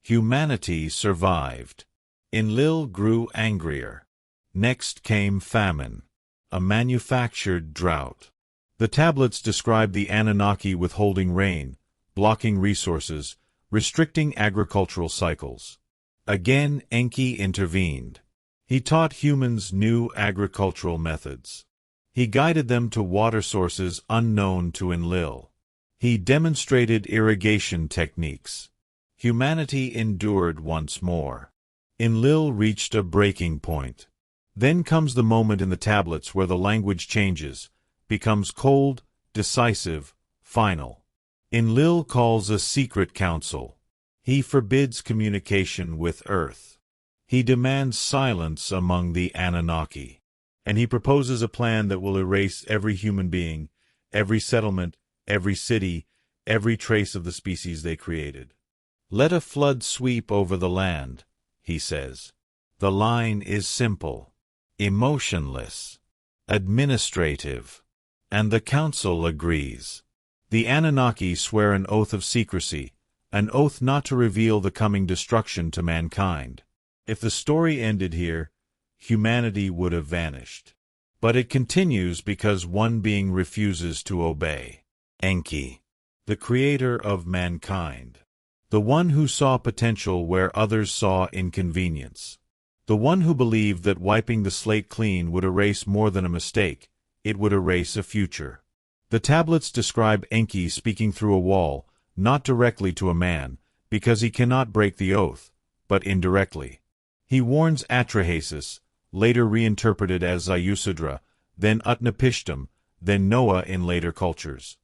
Humanity survived. Enlil grew angrier. Next came famine, a manufactured drought. The tablets describe the Anunnaki withholding rain, blocking resources, restricting agricultural cycles. Again, Enki intervened. He taught humans new agricultural methods. He guided them to water sources unknown to Enlil. He demonstrated irrigation techniques. Humanity endured once more. Enlil reached a breaking point. Then comes the moment in the tablets where the language changes, becomes cold, decisive, final. Enlil calls a secret council. He forbids communication with Earth. He demands silence among the Anunnaki. And he proposes a plan that will erase every human being, every settlement, every city, every trace of the species they created. Let a flood sweep over the land, he says. The line is simple, emotionless, administrative, and the council agrees. The Anunnaki swear an oath of secrecy, an oath not to reveal the coming destruction to mankind. If the story ended here, humanity would have vanished. But it continues because one being refuses to obey. Enki, the creator of mankind. The one who saw potential where others saw inconvenience. The one who believed that wiping the slate clean would erase more than a mistake, it would erase a future. The tablets describe Enki speaking through a wall, not directly to a man, because he cannot break the oath, but indirectly. He warns Atrahasis, later reinterpreted as Zayusudra, then Utnapishtim, then Noah in later cultures.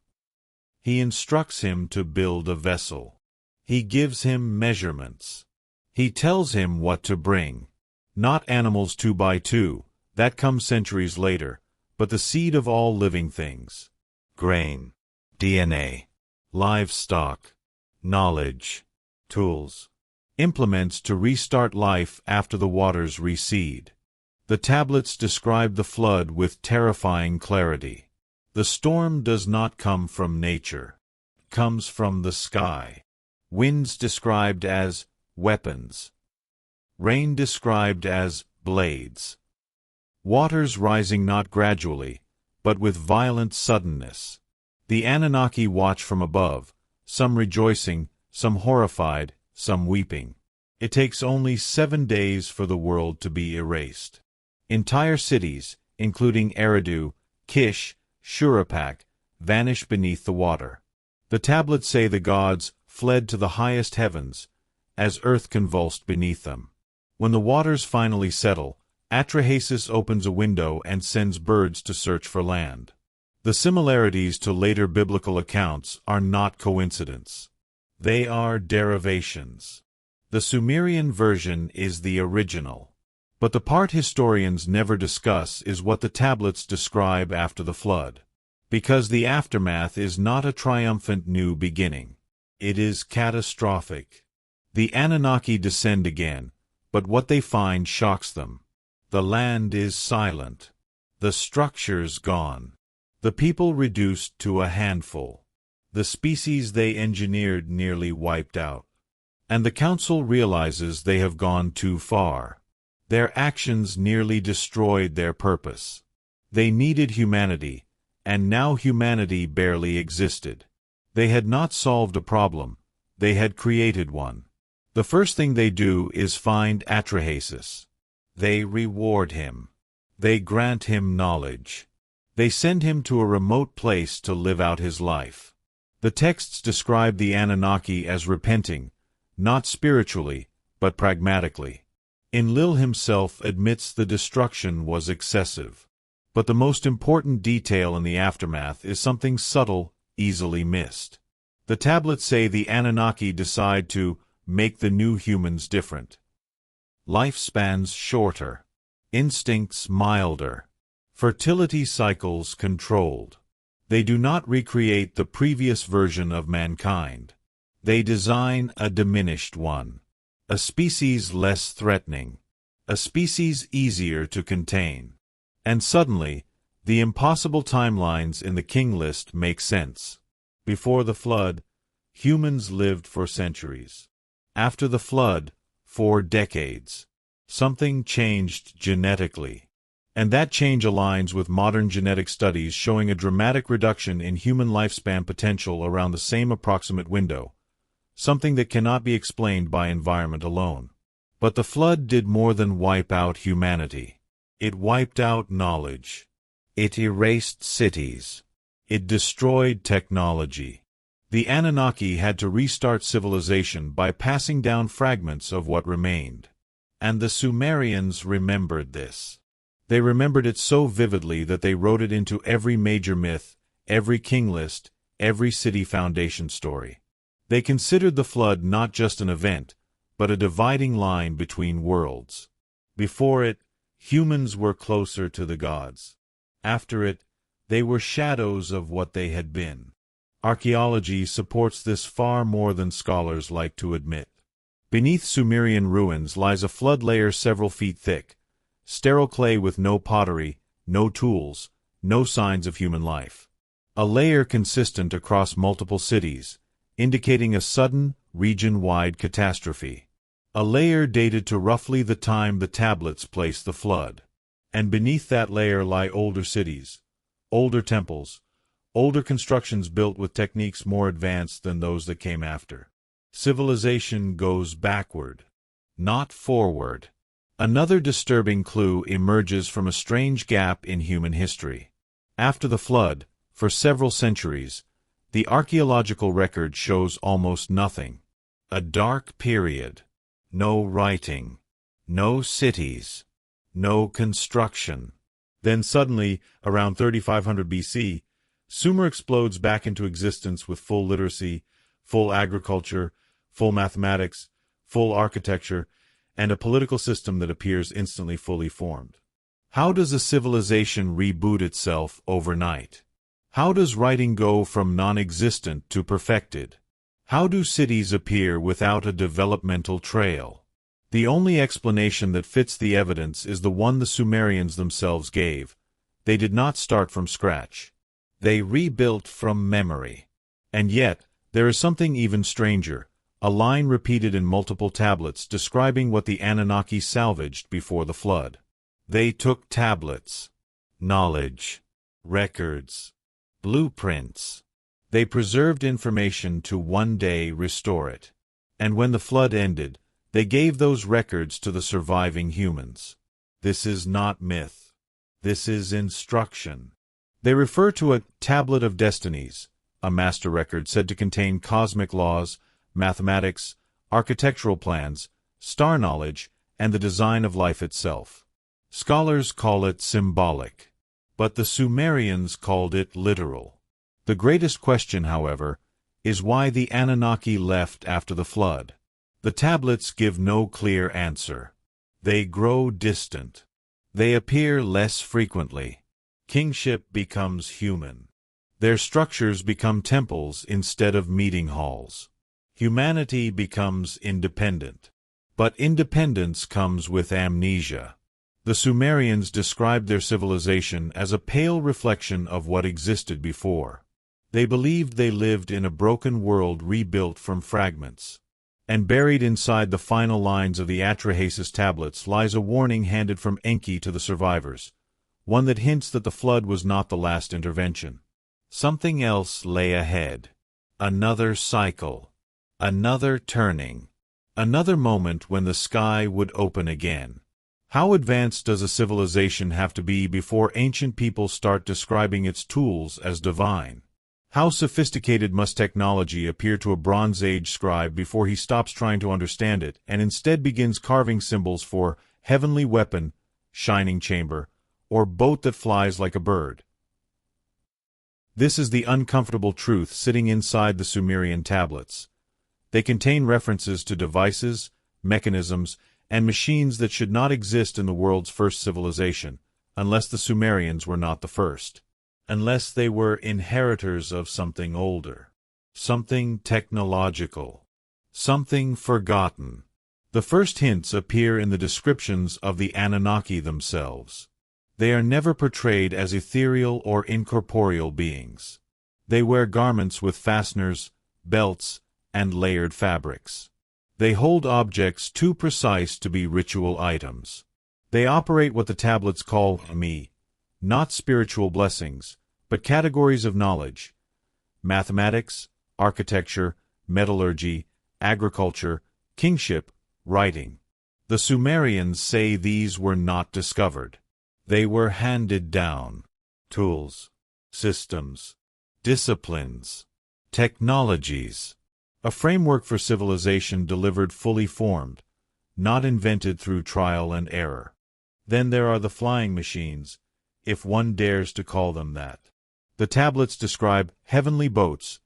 He instructs him to build a vessel. He gives him measurements. He tells him what to bring. Not animals 2 by 2, that comes centuries later, but the seed of all living things. Grain, DNA, livestock, knowledge, tools, implements to restart life after the waters recede. The tablets describe the flood with terrifying clarity. The storm does not come from nature. It comes from the sky. Winds described as weapons. Rain described as blades. Waters rising not gradually, but with violent suddenness. The Anunnaki watch from above, some rejoicing, some horrified, some weeping. It takes only 7 days for the world to be erased. Entire cities, including Eridu, Kish, Shurapak, vanish beneath the water. The tablets say the gods fled to the highest heavens, as earth convulsed beneath them. When the waters finally settle, Atrahasis opens a window and sends birds to search for land. The similarities to later biblical accounts are not coincidence. They are derivations. The Sumerian version is the original. But the part historians never discuss is what the tablets describe after the flood. Because the aftermath is not a triumphant new beginning. It is catastrophic. The Anunnaki descend again, but what they find shocks them. The land is silent. The structures gone. The people reduced to a handful. The species they engineered nearly wiped out. And the council realizes they have gone too far. Their actions nearly destroyed their purpose. They needed humanity, and now humanity barely existed. They had not solved a problem, they had created one. The first thing they do is find Atrahasis. They reward him. They grant him knowledge. They send him to a remote place to live out his life. The texts describe the Anunnaki as repenting, not spiritually, but pragmatically. Enlil himself admits the destruction was excessive. But the most important detail in the aftermath is something subtle, easily missed. The tablets say the Anunnaki decide to make the new humans different. Lifespans shorter. Instincts milder. Fertility cycles controlled. They do not recreate the previous version of mankind. They design a diminished one. A species less threatening. A species easier to contain. And suddenly, the impossible timelines in the king list make sense. Before the flood, humans lived for centuries. After the flood, 4 decades. Something changed genetically. And that change aligns with modern genetic studies showing a dramatic reduction in human lifespan potential around the same approximate window, something that cannot be explained by environment alone. But the flood did more than wipe out humanity. It wiped out knowledge. It erased cities. It destroyed technology. The Anunnaki had to restart civilization by passing down fragments of what remained. And the Sumerians remembered this. They remembered it so vividly that they wrote it into every major myth, every king list, every city foundation story. They considered the flood not just an event, but a dividing line between worlds. Before it, humans were closer to the gods. After it, they were shadows of what they had been. Archaeology supports this far more than scholars like to admit. Beneath Sumerian ruins lies a flood layer several feet thick, sterile clay with no pottery, no tools, no signs of human life. A layer consistent across multiple cities, indicating a sudden, region-wide catastrophe. A layer dated to roughly the time the tablets place the flood. And beneath that layer lie older cities, older temples, older constructions built with techniques more advanced than those that came after. Civilization goes backward, not forward. Another disturbing clue emerges from a strange gap in human history. After the flood, for several centuries, the archaeological record shows almost nothing. A dark period. No writing. No cities. No construction. Then suddenly, around 3500 BC, Sumer explodes back into existence with full literacy, full agriculture, full mathematics, full architecture, and a political system that appears instantly fully formed. How does a civilization reboot itself overnight? How does writing go from non-existent to perfected? How do cities appear without a developmental trail? The only explanation that fits the evidence is the one the Sumerians themselves gave. They did not start from scratch. They rebuilt from memory. And yet, there is something even stranger, a line repeated in multiple tablets describing what the Anunnaki salvaged before the flood. They took tablets, knowledge, records, blueprints. They preserved information to one day restore it. And when the flood ended, they gave those records to the surviving humans. This is not myth. This is instruction. They refer to a tablet of destinies, a master record said to contain cosmic laws, mathematics, architectural plans, star knowledge, and the design of life itself. Scholars call it symbolic, but the Sumerians called it literal. The greatest question, however, is why the Anunnaki left after the flood. The tablets give no clear answer. They grow distant. They appear less frequently. Kingship becomes human. Their structures become temples instead of meeting halls. Humanity becomes independent. But independence comes with amnesia. The Sumerians described their civilization as a pale reflection of what existed before. They believed they lived in a broken world rebuilt from fragments. And buried inside the final lines of the Atrahasis tablets lies a warning handed from Enki to the survivors, one that hints that the flood was not the last intervention. Something else lay ahead. Another cycle. Another turning. Another moment when the sky would open again. How advanced does a civilization have to be before ancient people start describing its tools as divine? How sophisticated must technology appear to a Bronze Age scribe before he stops trying to understand it and instead begins carving symbols for heavenly weapon, shining chamber, or boat that flies like a bird? This is the uncomfortable truth sitting inside the Sumerian tablets. They contain references to devices, mechanisms, and machines that should not exist in the world's first civilization, unless the Sumerians were not the first. Unless they were inheritors of something older. Something technological. Something forgotten. The first hints appear in the descriptions of the Anunnaki themselves. They are never portrayed as ethereal or incorporeal beings. They wear garments with fasteners, belts, and layered fabrics. They hold objects too precise to be ritual items. They operate what the tablets call me, not spiritual blessings, but categories of knowledge: mathematics, architecture, metallurgy, agriculture, kingship, writing. The Sumerians say these were not discovered. They were handed down. Tools, systems, disciplines, technologies. A framework for civilization delivered fully formed, not invented through trial and error. Then there are the flying machines, if one dares to call them that. The tablets describe heavenly boats,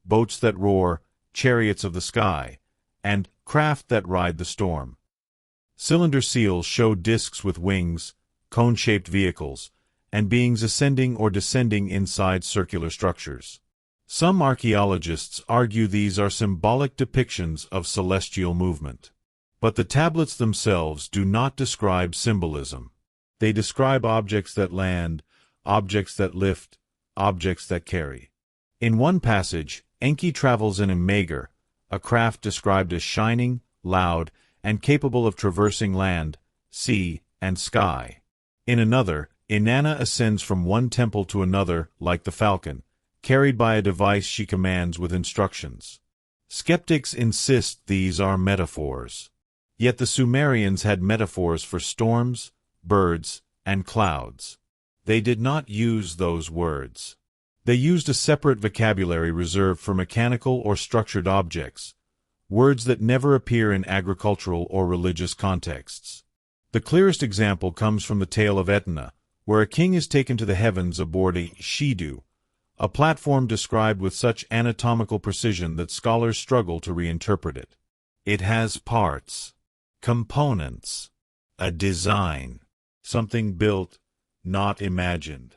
boats that roar, chariots of the sky, and craft that ride the storm. Cylinder seals show discs with wings, cone-shaped vehicles, and beings ascending or descending inside circular structures. Some archaeologists argue these are symbolic depictions of celestial movement. But the tablets themselves do not describe symbolism. They describe objects that land, objects that lift, objects that carry. In one passage, Enki travels in a mager, a craft described as shining, loud, and capable of traversing land, sea, and sky. In another, Inanna ascends from one temple to another like the falcon, carried by a device she commands with instructions. Skeptics insist these are metaphors. Yet the Sumerians had metaphors for storms, birds, and clouds. They did not use those words. They used a separate vocabulary reserved for mechanical or structured objects, words that never appear in agricultural or religious contexts. The clearest example comes from the tale of Etna, where a king is taken to the heavens aboard a shidu, a platform described with such anatomical precision that scholars struggle to reinterpret it. It has parts, components, a design, something built, not imagined.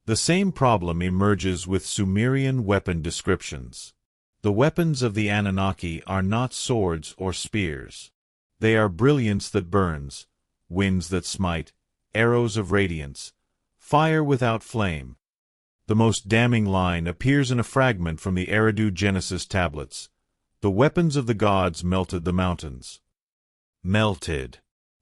The same problem emerges with Sumerian weapon descriptions. The weapons of the Anunnaki are not swords or spears. They are brilliance that burns, winds that smite, arrows of radiance, fire without flame. The most damning line appears in a fragment from the Eridu Genesis tablets. The weapons of the gods melted the mountains. Melted.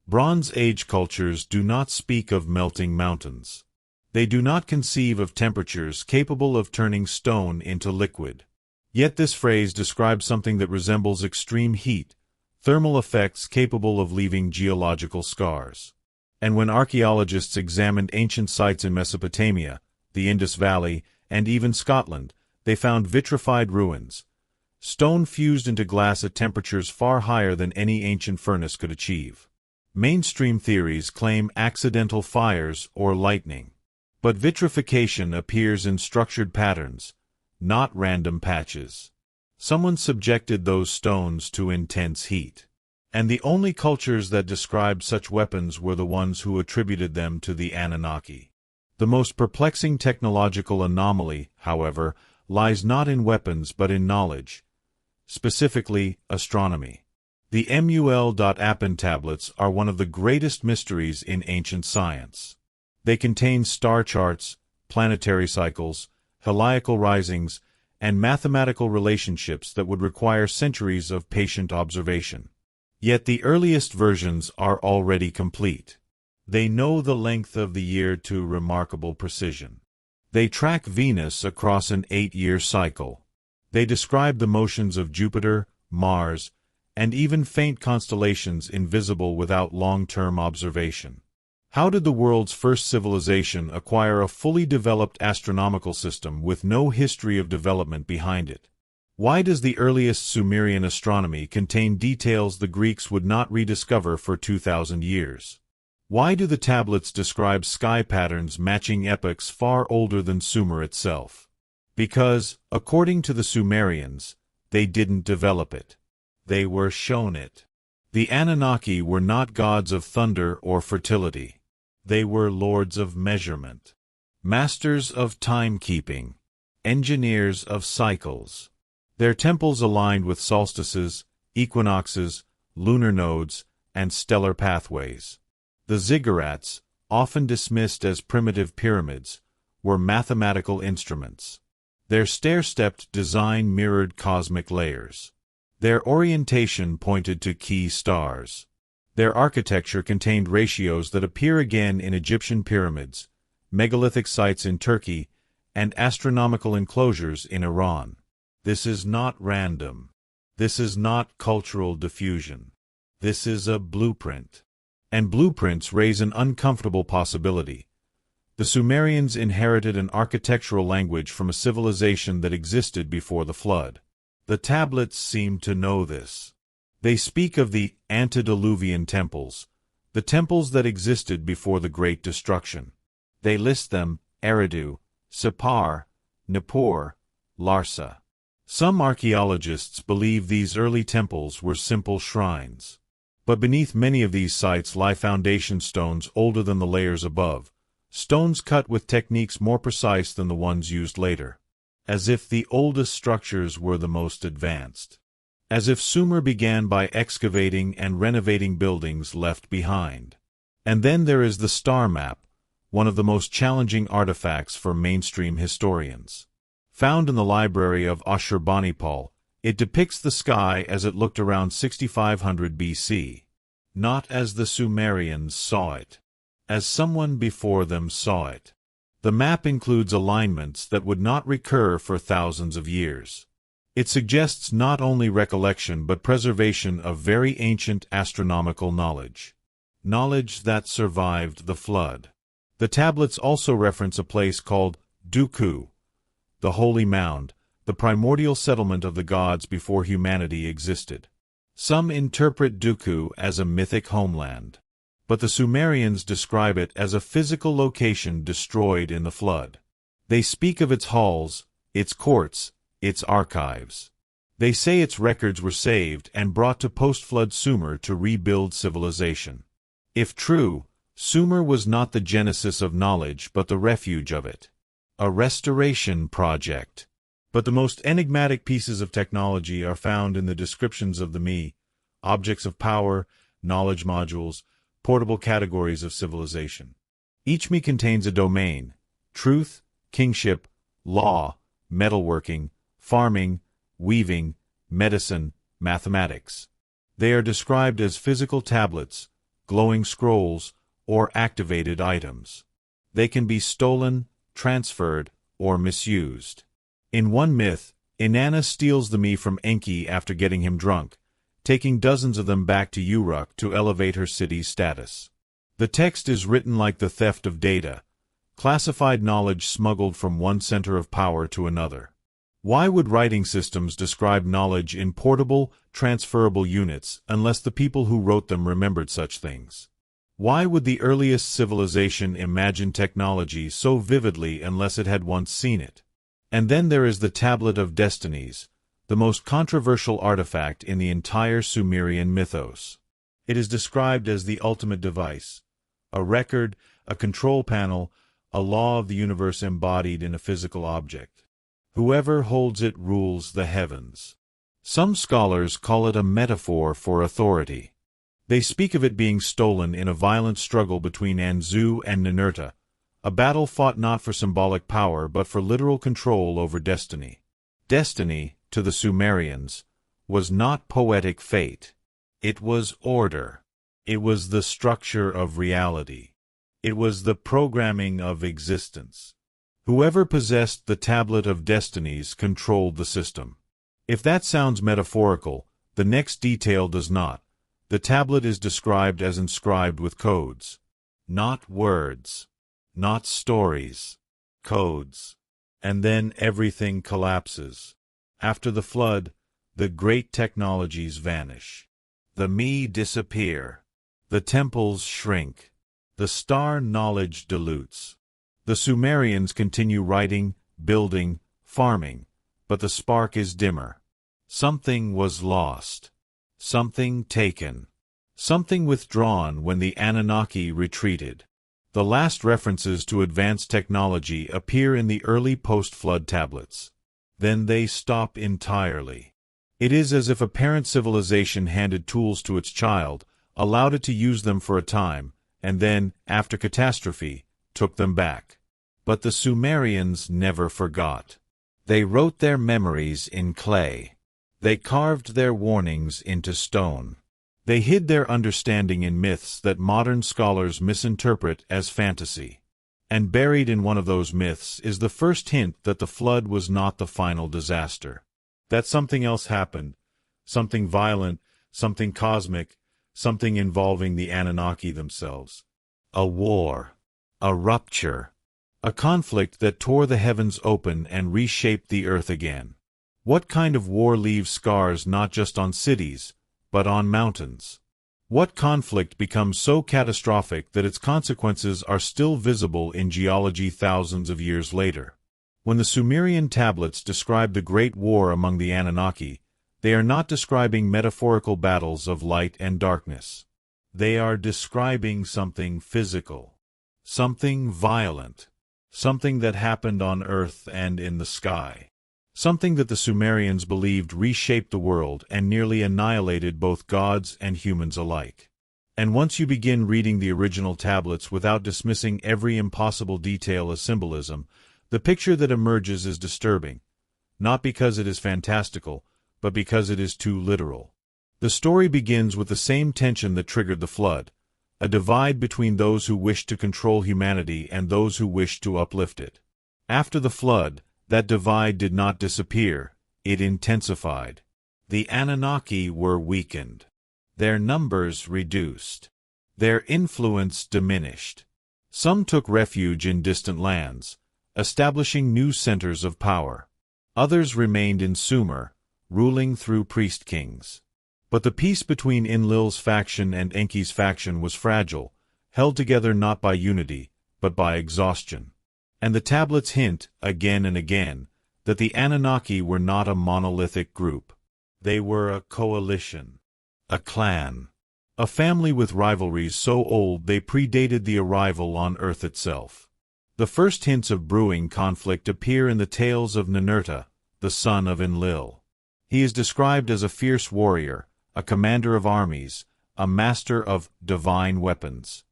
Bronze Age cultures do not speak of melting mountains. They do not conceive of temperatures capable of turning stone into liquid. Yet this phrase describes something that resembles extreme heat, thermal effects capable of leaving geological scars. And when archaeologists examined ancient sites in Mesopotamia, the Indus Valley, and even Scotland, they found vitrified ruins, stone fused into glass at temperatures far higher than any ancient furnace could achieve. Mainstream theories claim accidental fires or lightning. But vitrification appears in structured patterns, not random patches. Someone subjected those stones to intense heat. And the only cultures that described such weapons were the ones who attributed them to the Anunnaki. The most perplexing technological anomaly, however, lies not in weapons but in knowledge, specifically astronomy. The MUL.Appin tablets are one of the greatest mysteries in ancient science. They contain star charts, planetary cycles, heliacal risings, and mathematical relationships that would require centuries of patient observation. Yet the earliest versions are already complete. They know the length of the year to remarkable precision. They track Venus across an 8-year cycle. They describe the motions of Jupiter, Mars, and even faint constellations invisible without long-term observation. How did the world's first civilization acquire a fully developed astronomical system with no history of development behind it? Why does the earliest Sumerian astronomy contain details the Greeks would not rediscover for 2,000 years? Why do the tablets describe sky patterns matching epochs far older than Sumer itself? Because, according to the Sumerians, they didn't develop it. They were shown it. The Anunnaki were not gods of thunder or fertility. They were lords of measurement, masters of timekeeping, engineers of cycles. Their temples aligned with solstices, equinoxes, lunar nodes, and stellar pathways. The ziggurats, often dismissed as primitive pyramids, were mathematical instruments. Their stair-stepped design mirrored cosmic layers. Their orientation pointed to key stars. Their architecture contained ratios that appear again in Egyptian pyramids, megalithic sites in Turkey, and astronomical enclosures in Iran. This is not random. This is not cultural diffusion. This is a blueprint. And blueprints raise an uncomfortable possibility. The Sumerians inherited an architectural language from a civilization that existed before the flood. The tablets seem to know this. They speak of the antediluvian temples, the temples that existed before the Great Destruction. They list them: Eridu, Sippar, Nippur, Larsa. Some archaeologists believe these early temples were simple shrines. But beneath many of these sites lie foundation stones older than the layers above, stones cut with techniques more precise than the ones used later. As if the oldest structures were the most advanced. As if Sumer began by excavating and renovating buildings left behind. And then there is the star map, one of the most challenging artifacts for mainstream historians. Found in the library of Ashurbanipal, it depicts the sky as it looked around 6500 BC. Not as the Sumerians saw it. As someone before them saw it. The map includes alignments that would not recur for thousands of years. It suggests not only recollection but preservation of very ancient astronomical knowledge. Knowledge that survived the flood. The tablets also reference a place called Duku, the Holy Mound, the primordial settlement of the gods before humanity existed. Some interpret Duku as a mythic homeland. But the Sumerians describe it as a physical location destroyed in the flood. They speak of its halls, its courts, its archives. They say its records were saved and brought to post-flood Sumer to rebuild civilization. If true, Sumer was not the genesis of knowledge but the refuge of it. A restoration project. But the most enigmatic pieces of technology are found in the descriptions of the me, objects of power, knowledge modules, portable categories of civilization. Each me contains a domain: truth, kingship, law, metalworking, farming, weaving, medicine, mathematics. They are described as physical tablets, glowing scrolls, or activated items. They can be stolen, transferred, or misused. In one myth, Inanna steals the me from Enki after getting him drunk, taking dozens of them back to Uruk to elevate her city's status. The text is written like the theft of data, classified knowledge smuggled from one center of power to another. Why would writing systems describe knowledge in portable, transferable units unless the people who wrote them remembered such things? Why would the earliest civilization imagine technology so vividly unless it had once seen it? And then there is the Tablet of Destinies, the most controversial artifact in the entire Sumerian mythos. It is described as the ultimate device, a record, a control panel, a law of the universe embodied in a physical object. Whoever holds it rules the heavens. Some scholars call it a metaphor for authority. They speak of it being stolen in a violent struggle between Anzu and Ninurta, a battle fought not for symbolic power but for literal control over destiny. Destiny, to the Sumerians, was not poetic fate. It was order. It was the structure of reality. It was the programming of existence. Whoever possessed the tablet of destinies controlled the system. If that sounds metaphorical, the next detail does not. The tablet is described as inscribed with codes. Not words. Not stories. Codes. And then everything collapses. After the flood, the great technologies vanish. The me disappear. The temples shrink. The star knowledge dilutes. The Sumerians continue writing, building, farming, but the spark is dimmer. Something was lost. Something taken. Something withdrawn when the Anunnaki retreated. The last references to advanced technology appear in the early post-flood tablets. Then they stop entirely. It is as if a parent civilization handed tools to its child, allowed it to use them for a time, and then, after catastrophe, took them back. But the Sumerians never forgot. They wrote their memories in clay. They carved their warnings into stone. They hid their understanding in myths that modern scholars misinterpret as fantasy. And buried in one of those myths is the first hint that the flood was not the final disaster. That something else happened, something violent, something cosmic, something involving the Anunnaki themselves. A war. A rupture. A conflict that tore the heavens open and reshaped the earth again. What kind of war leaves scars not just on cities, but on mountains? What conflict becomes so catastrophic that its consequences are still visible in geology thousands of years later? When the Sumerian tablets describe the Great War among the Anunnaki, they are not describing metaphorical battles of light and darkness. They are describing something physical, something violent, something that happened on earth and in the sky. Something that the Sumerians believed reshaped the world and nearly annihilated both gods and humans alike. And once you begin reading the original tablets without dismissing every impossible detail as symbolism, the picture that emerges is disturbing, not because it is fantastical, but because it is too literal. The story begins with the same tension that triggered the flood, a divide between those who wished to control humanity and those who wished to uplift it. After the flood, that divide did not disappear, it intensified. The Anunnaki were weakened. Their numbers reduced. Their influence diminished. Some took refuge in distant lands, establishing new centers of power. Others remained in Sumer, ruling through priest-kings. But the peace between Enlil's faction and Enki's faction was fragile, held together not by unity, but by exhaustion. And the tablets hint, again and again, that the Anunnaki were not a monolithic group. They were a coalition, a clan, a family with rivalries so old they predated the arrival on Earth itself. The first hints of brewing conflict appear in the tales of Ninurta, the son of Enlil. He is described as a fierce warrior, a commander of armies, a master of divine weapons.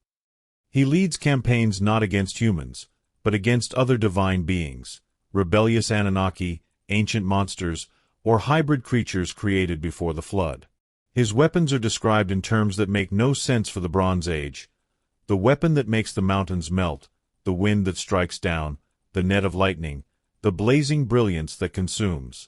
He leads campaigns not against humans, but against other divine beings, rebellious Anunnaki, ancient monsters, or hybrid creatures created before the flood. His weapons are described in terms that make no sense for the Bronze Age. The weapon that makes the mountains melt, the wind that strikes down, the net of lightning, the blazing brilliance that consumes.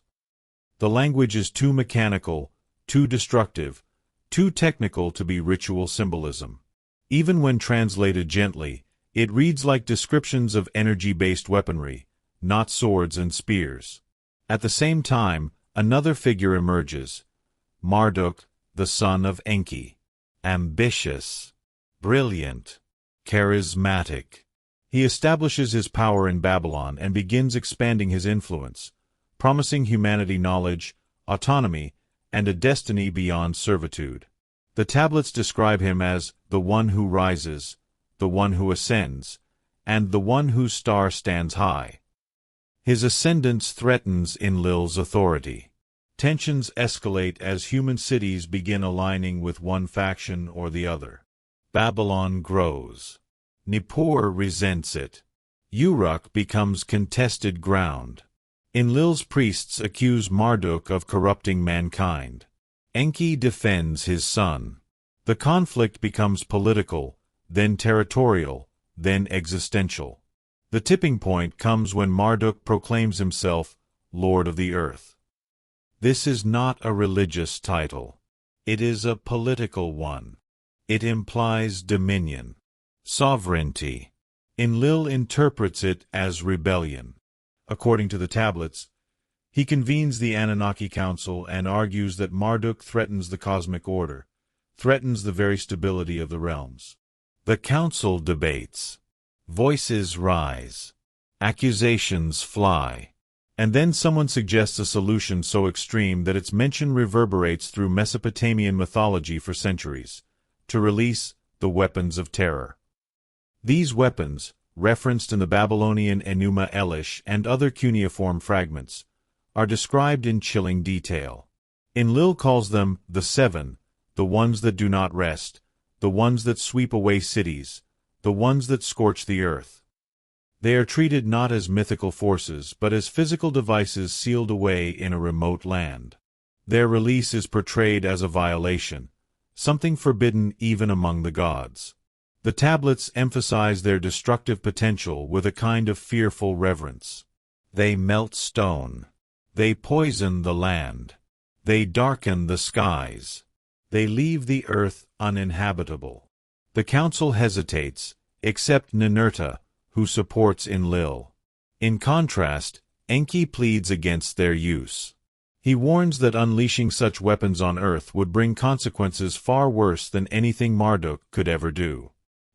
The language is too mechanical, too destructive, too technical to be ritual symbolism. Even when translated gently, it reads like descriptions of energy-based weaponry, not swords and spears. At the same time, another figure emerges, Marduk, the son of Enki. Ambitious, brilliant, charismatic. He establishes his power in Babylon and begins expanding his influence, promising humanity knowledge, autonomy, and a destiny beyond servitude. The tablets describe him as the one who rises, the one who ascends, and the one whose star stands high. His ascendance threatens Enlil's authority. Tensions escalate as human cities begin aligning with one faction or the other. Babylon grows. Nippur resents it. Uruk becomes contested ground. Enlil's priests accuse Marduk of corrupting mankind. Enki defends his son. The conflict becomes political, then territorial, then existential. The tipping point comes when Marduk proclaims himself Lord of the Earth. This is not a religious title. It is a political one. It implies dominion, sovereignty. Enlil interprets it as rebellion. According to the tablets, he convenes the Anunnaki Council and argues that Marduk threatens the cosmic order, threatens the very stability of the realms. The council debates. Voices rise. Accusations fly. And then someone suggests a solution so extreme that its mention reverberates through Mesopotamian mythology for centuries: to release the weapons of terror. These weapons, referenced in the Babylonian Enuma Elish and other cuneiform fragments, are described in chilling detail. Enlil calls them the seven, the ones that do not rest, the ones that sweep away cities, the ones that scorch the earth. They are treated not as mythical forces but as physical devices sealed away in a remote land. Their release is portrayed as a violation, something forbidden even among the gods. The tablets emphasize their destructive potential with a kind of fearful reverence. They melt stone. They poison the land. They darken the skies. They leave the earth uninhabitable. The council hesitates, except Ninurta, who supports Enlil. In contrast, Enki pleads against their use. He warns that unleashing such weapons on earth would bring consequences far worse than anything Marduk could ever do.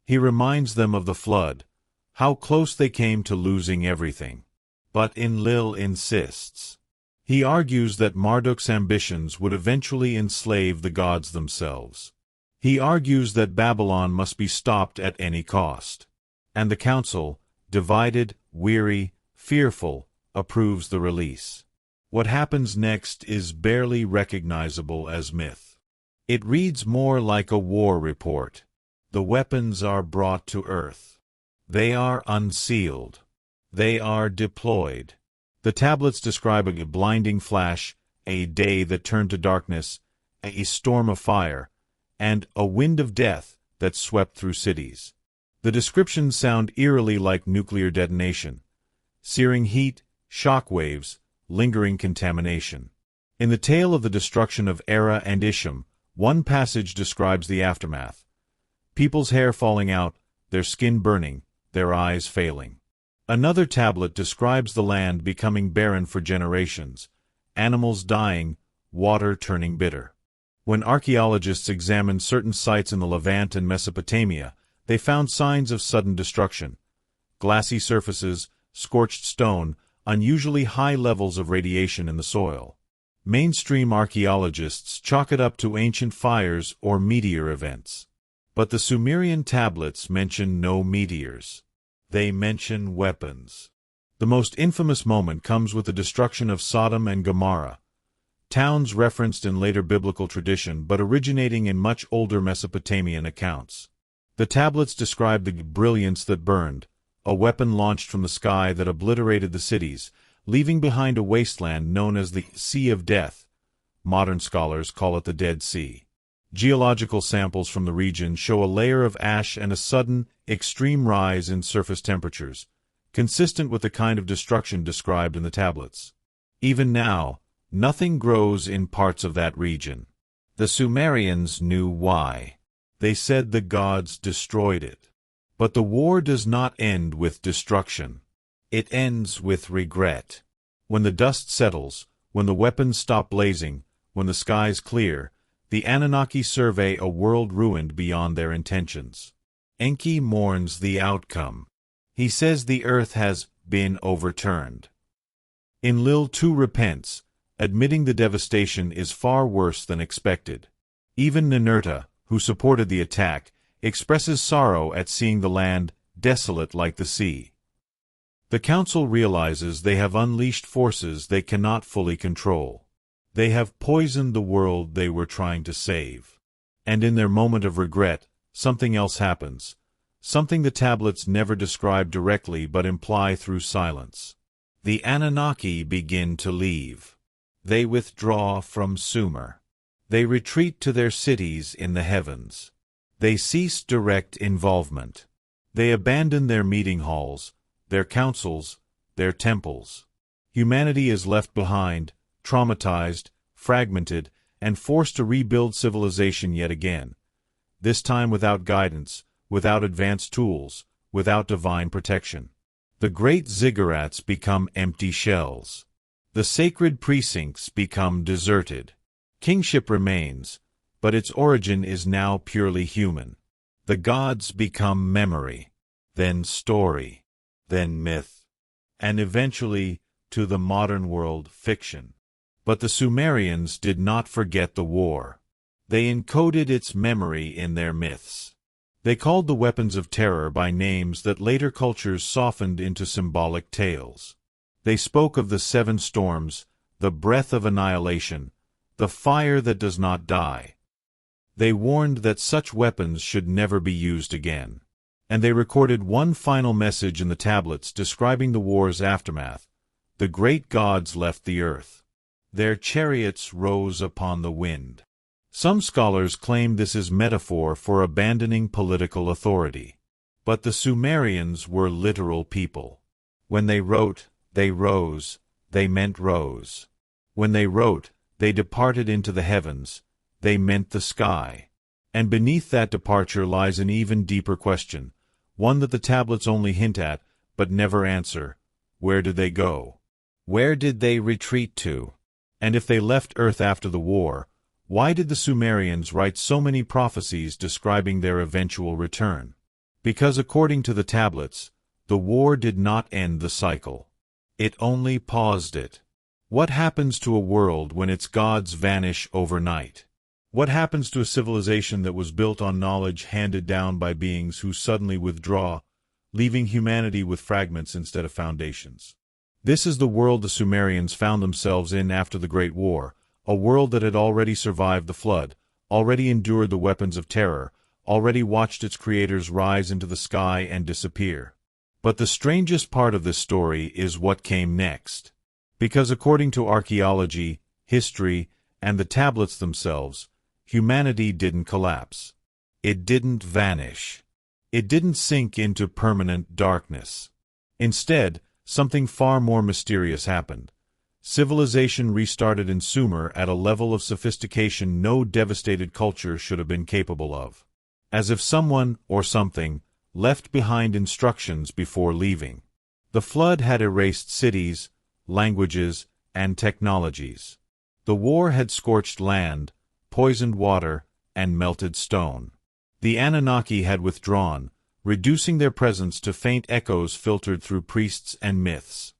He reminds them of the flood, how close they came to losing everything. But Enlil insists. He argues that Marduk's ambitions would eventually enslave the gods themselves. He argues that Babylon must be stopped at any cost. And the council, divided, weary, fearful, approves the release. What happens next is barely recognizable as myth. It reads more like a war report. The weapons are brought to earth. They are unsealed. They are deployed. The tablets describe a blinding flash, a day that turned to darkness, a storm of fire, and a wind of death that swept through cities. The descriptions sound eerily like nuclear detonation: searing heat, shock waves, lingering contamination. In the tale of the destruction of Era and Isham, one passage describes the aftermath: people's hair falling out, their skin burning, their eyes failing. Another tablet describes the land becoming barren for generations, animals dying, water turning bitter. When archaeologists examined certain sites in the Levant and Mesopotamia, they found signs of sudden destruction: glassy surfaces, scorched stone, unusually high levels of radiation in the soil. Mainstream archaeologists chalk it up to ancient fires or meteor events. But the Sumerian tablets mention no meteors. They mention weapons. The most infamous moment comes with the destruction of Sodom and Gomorrah, towns referenced in later biblical tradition but originating in much older Mesopotamian accounts. The tablets describe the brilliance that burned, a weapon launched from the sky that obliterated the cities, leaving behind a wasteland known as the Sea of Death. Modern scholars call it the Dead Sea. Geological samples from the region show a layer of ash and a sudden, extreme rise in surface temperatures, consistent with the kind of destruction described in the tablets. Even now, nothing grows in parts of that region. The Sumerians knew why. They said the gods destroyed it. But the war does not end with destruction. It ends with regret. When the dust settles, when the weapons stop blazing, when the skies clear, the Anunnaki survey a world ruined beyond their intentions. Enki mourns the outcome. He says the earth has been overturned. Enlil too repents, admitting the devastation is far worse than expected. Even Ninurta, who supported the attack, expresses sorrow at seeing the land desolate like the sea. The council realizes they have unleashed forces they cannot fully control. They have poisoned the world they were trying to save. And in their moment of regret, something else happens, something the tablets never describe directly but imply through silence. The Anunnaki begin to leave. They withdraw from Sumer. They retreat to their cities in the heavens. They cease direct involvement. They abandon their meeting halls, their councils, their temples. Humanity is left behind, traumatized, fragmented, and forced to rebuild civilization yet again, this time without guidance, without advanced tools, without divine protection. The great ziggurats become empty shells. The sacred precincts become deserted. Kingship remains, but its origin is now purely human. The gods become memory, then story, then myth, and eventually, to the modern world, fiction. But the Sumerians did not forget the war. They encoded its memory in their myths. They called the weapons of terror by names that later cultures softened into symbolic tales. They spoke of the 7 storms, the breath of annihilation, the fire that does not die. They warned that such weapons should never be used again. And they recorded one final message in the tablets describing the war's aftermath. The great gods left the earth. Their chariots rose upon the wind. Some scholars claim this is metaphor for abandoning political authority. But the Sumerians were literal people. When they wrote, they rose, they meant rose. When they wrote, they departed into the heavens, they meant the sky. And beneath that departure lies an even deeper question, one that the tablets only hint at, but never answer. Where did they go? Where did they retreat to? And if they left Earth after the war, why did the Sumerians write so many prophecies describing their eventual return? Because according to the tablets, the war did not end the cycle. It only paused it. What happens to a world when its gods vanish overnight? What happens to a civilization that was built on knowledge handed down by beings who suddenly withdraw, leaving humanity with fragments instead of foundations? This is the world the Sumerians found themselves in after the Great War, a world that had already survived the flood, already endured the weapons of terror, already watched its creators rise into the sky and disappear. But the strangest part of this story is what came next. Because according to archaeology, history, and the tablets themselves, humanity didn't collapse. It didn't vanish. It didn't sink into permanent darkness. Instead, something far more mysterious happened. Civilization restarted in Sumer at a level of sophistication no devastated culture should have been capable of. As if someone, or something, left behind instructions before leaving. The flood had erased cities, languages, and technologies. The war had scorched land, poisoned water, and melted stone. The Anunnaki had withdrawn, reducing their presence to faint echoes filtered through priests and myths.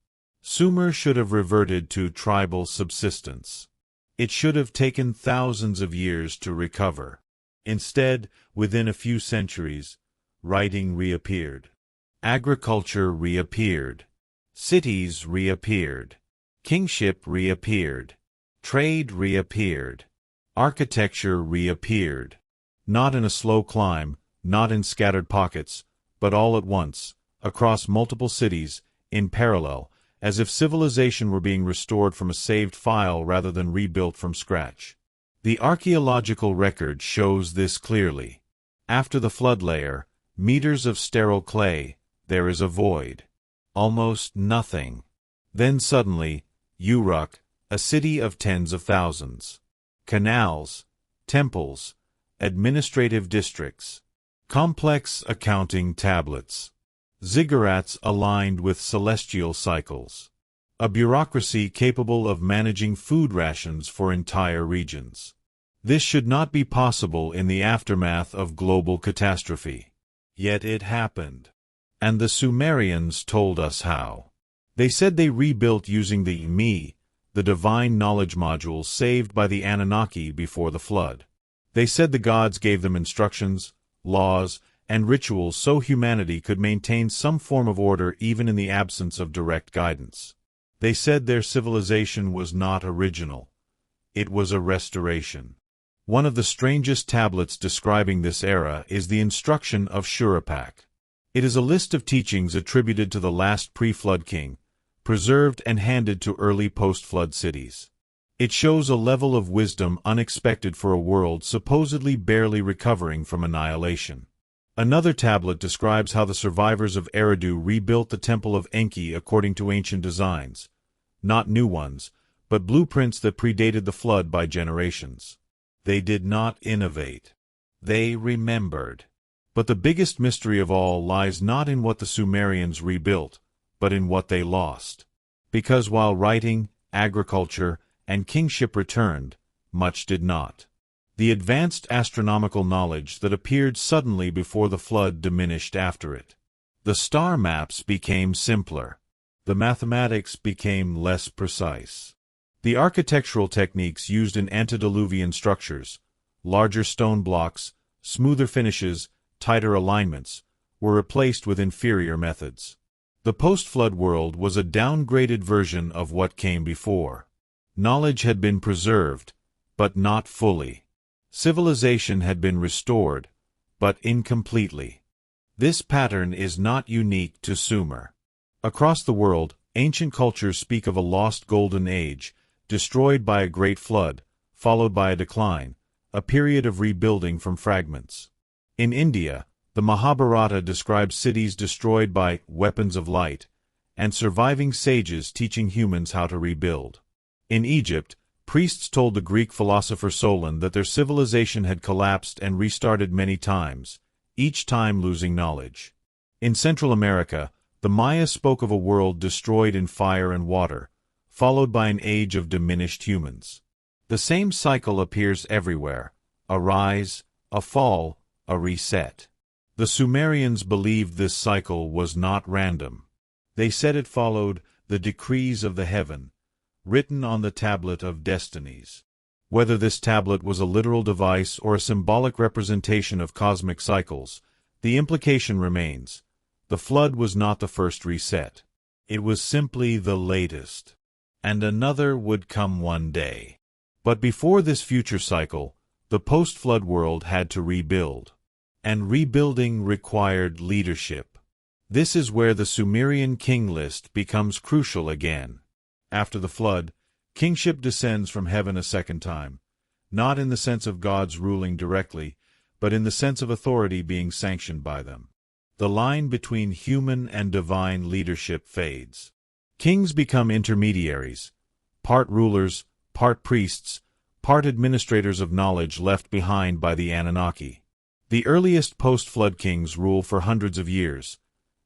Sumer should have reverted to tribal subsistence. It should have taken thousands of years to recover. Instead, within a few centuries, writing reappeared. Agriculture reappeared. Cities reappeared. Kingship reappeared. Trade reappeared. Architecture reappeared. Not in a slow climb, not in scattered pockets, but all at once, across multiple cities, in parallel, as if civilization were being restored from a saved file rather than rebuilt from scratch. The archaeological record shows this clearly. After the flood layer, meters of sterile clay, there is a void. Almost nothing. Then suddenly, Uruk, a city of tens of thousands. Canals, temples, administrative districts, complex accounting tablets. Ziggurats aligned with celestial cycles. A bureaucracy capable of managing food rations for entire regions. This should not be possible in the aftermath of global catastrophe. Yet it happened. And the Sumerians told us how. They said they rebuilt using the Me, the divine knowledge module saved by the Anunnaki before the flood. They said the gods gave them instructions, laws, and rituals so humanity could maintain some form of order even in the absence of direct guidance. They said their civilization was not original. It was a restoration. One of the strangest tablets describing this era is the Instruction of Shuruppak. It is a list of teachings attributed to the last pre-flood king, preserved and handed to early post-flood cities. It shows a level of wisdom unexpected for a world supposedly barely recovering from annihilation. Another tablet describes how the survivors of Eridu rebuilt the Temple of Enki according to ancient designs, not new ones, but blueprints that predated the flood by generations. They did not innovate. They remembered. But the biggest mystery of all lies not in what the Sumerians rebuilt, but in what they lost. Because while writing, agriculture, and kingship returned, much did not. The advanced astronomical knowledge that appeared suddenly before the flood diminished after it. The star maps became simpler. The mathematics became less precise. The architectural techniques used in antediluvian structures, larger stone blocks, smoother finishes, tighter alignments, were replaced with inferior methods. The post-flood world was a downgraded version of what came before. Knowledge had been preserved, but not fully. Civilization had been restored, but incompletely. This pattern is not unique to Sumer. Across the world, ancient cultures speak of a lost golden age, destroyed by a great flood, followed by a decline, a period of rebuilding from fragments. In India, the Mahabharata describes cities destroyed by weapons of light, and surviving sages teaching humans how to rebuild. In Egypt, priests told the Greek philosopher Solon that their civilization had collapsed and restarted many times, each time losing knowledge. In Central America, the Maya spoke of a world destroyed in fire and water, followed by an age of diminished humans. The same cycle appears everywhere: a rise, a fall, a reset. The Sumerians believed this cycle was not random. They said it followed the decrees of the heaven, written on the tablet of destinies. Whether this tablet was a literal device or a symbolic representation of cosmic cycles, the implication remains. The flood was not the first reset. It was simply the latest. And another would come one day. But before this future cycle, the post-flood world had to rebuild. And rebuilding required leadership. This is where the Sumerian king list becomes crucial again. After the flood, kingship descends from heaven a second time, not in the sense of gods ruling directly, but in the sense of authority being sanctioned by them. The line between human and divine leadership fades. Kings become intermediaries, part rulers, part priests, part administrators of knowledge left behind by the Anunnaki. The earliest post-flood kings rule for hundreds of years.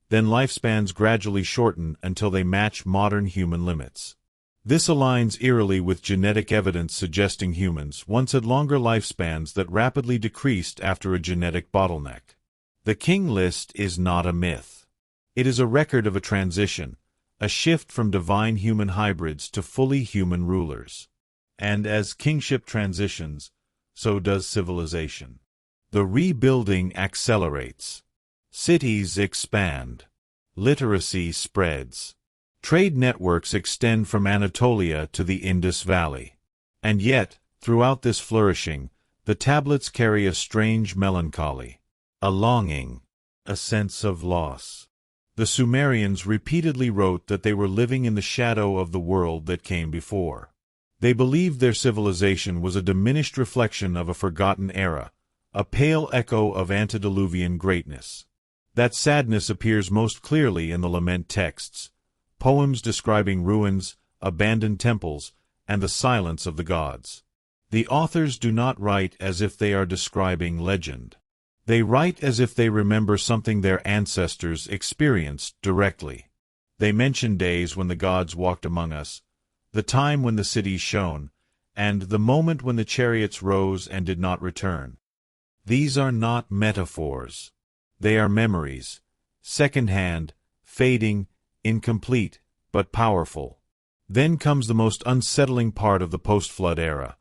Then lifespans gradually shorten until they match modern human limits. This aligns eerily with genetic evidence suggesting humans once had longer lifespans that rapidly decreased after a genetic bottleneck. The king list is not a myth. It is a record of a transition, a shift from divine human hybrids to fully human rulers. And as kingship transitions, so does civilization. The rebuilding accelerates. Cities expand. Literacy spreads. Trade networks extend from Anatolia to the Indus Valley. And yet, throughout this flourishing, the tablets carry a strange melancholy, a longing, a sense of loss. The Sumerians repeatedly wrote that they were living in the shadow of the world that came before. They believed their civilization was a diminished reflection of a forgotten era, a pale echo of antediluvian greatness. That sadness appears most clearly in the lament texts, poems describing ruins, abandoned temples, and the silence of the gods. The authors do not write as if they are describing legend. They write as if they remember something their ancestors experienced directly. They mention days when the gods walked among us, the time when the cities shone, and the moment when the chariots rose and did not return. These are not metaphors. They are memories, second-hand, fading, incomplete, but powerful. Then comes the most unsettling part of the post-flood era,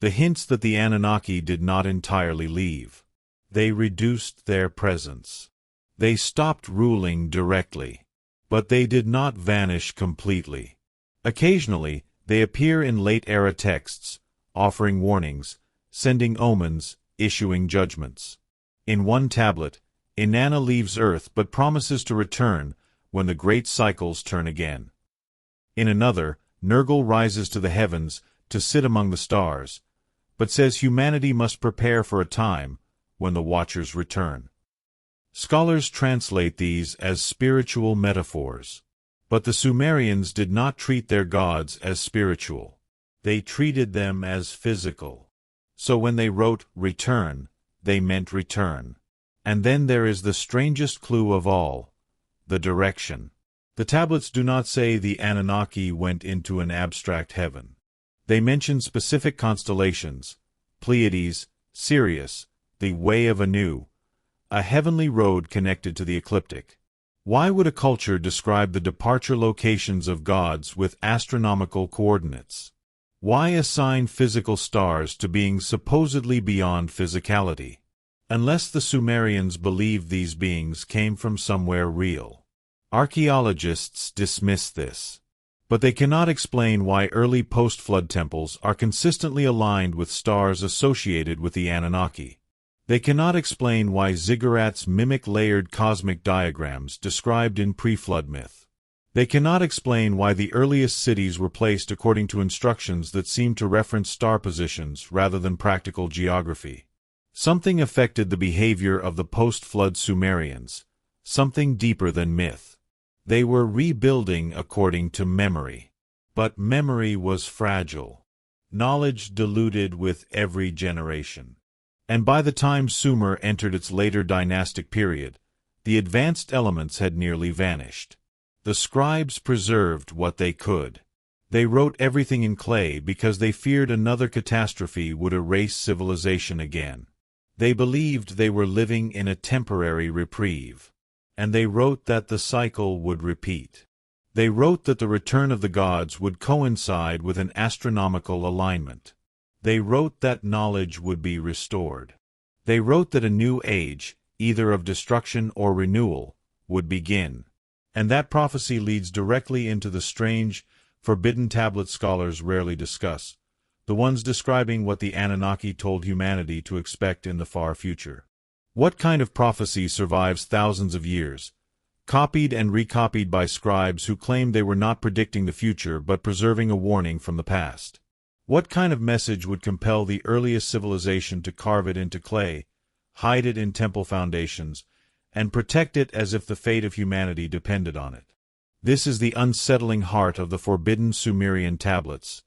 the hints that the Anunnaki did not entirely leave. They reduced their presence. They stopped ruling directly. But they did not vanish completely. Occasionally, they appear in late-era texts, offering warnings, sending omens, issuing judgments. In one tablet, Inanna leaves Earth but promises to return when the great cycles turn again. In another, Nergal rises to the heavens to sit among the stars, but says humanity must prepare for a time when the Watchers return. Scholars translate these as spiritual metaphors. But the Sumerians did not treat their gods as spiritual. They treated them as physical. So when they wrote return, they meant return. And then there is the strangest clue of all, the direction. The tablets do not say the Anunnaki went into an abstract heaven. They mention specific constellations, Pleiades, Sirius, the Way of Anu, a heavenly road connected to the ecliptic. Why would a culture describe the departure locations of gods with astronomical coordinates? Why assign physical stars to beings supposedly beyond physicality? Unless the Sumerians believed these beings came from somewhere real. Archaeologists dismiss this. But they cannot explain why early post-flood temples are consistently aligned with stars associated with the Anunnaki. They cannot explain why ziggurats mimic layered cosmic diagrams described in pre-flood myth. They cannot explain why the earliest cities were placed according to instructions that seem to reference star positions rather than practical geography. Something affected the behavior of the post-flood Sumerians, something deeper than myth. They were rebuilding according to memory. But memory was fragile. Knowledge diluted with every generation. And by the time Sumer entered its later dynastic period, the advanced elements had nearly vanished. The scribes preserved what they could. They wrote everything in clay because they feared another catastrophe would erase civilization again. They believed they were living in a temporary reprieve. And they wrote that the cycle would repeat. They wrote that the return of the gods would coincide with an astronomical alignment. They wrote that knowledge would be restored. They wrote that a new age, either of destruction or renewal, would begin. And that prophecy leads directly into the strange, forbidden tablet scholars rarely discuss, the ones describing what the Anunnaki told humanity to expect in the far future. What kind of prophecy survives thousands of years, copied and recopied by scribes who claimed they were not predicting the future but preserving a warning from the past? What kind of message would compel the earliest civilization to carve it into clay, hide it in temple foundations, and protect it as if the fate of humanity depended on it? This is the unsettling heart of the forbidden Sumerian tablets,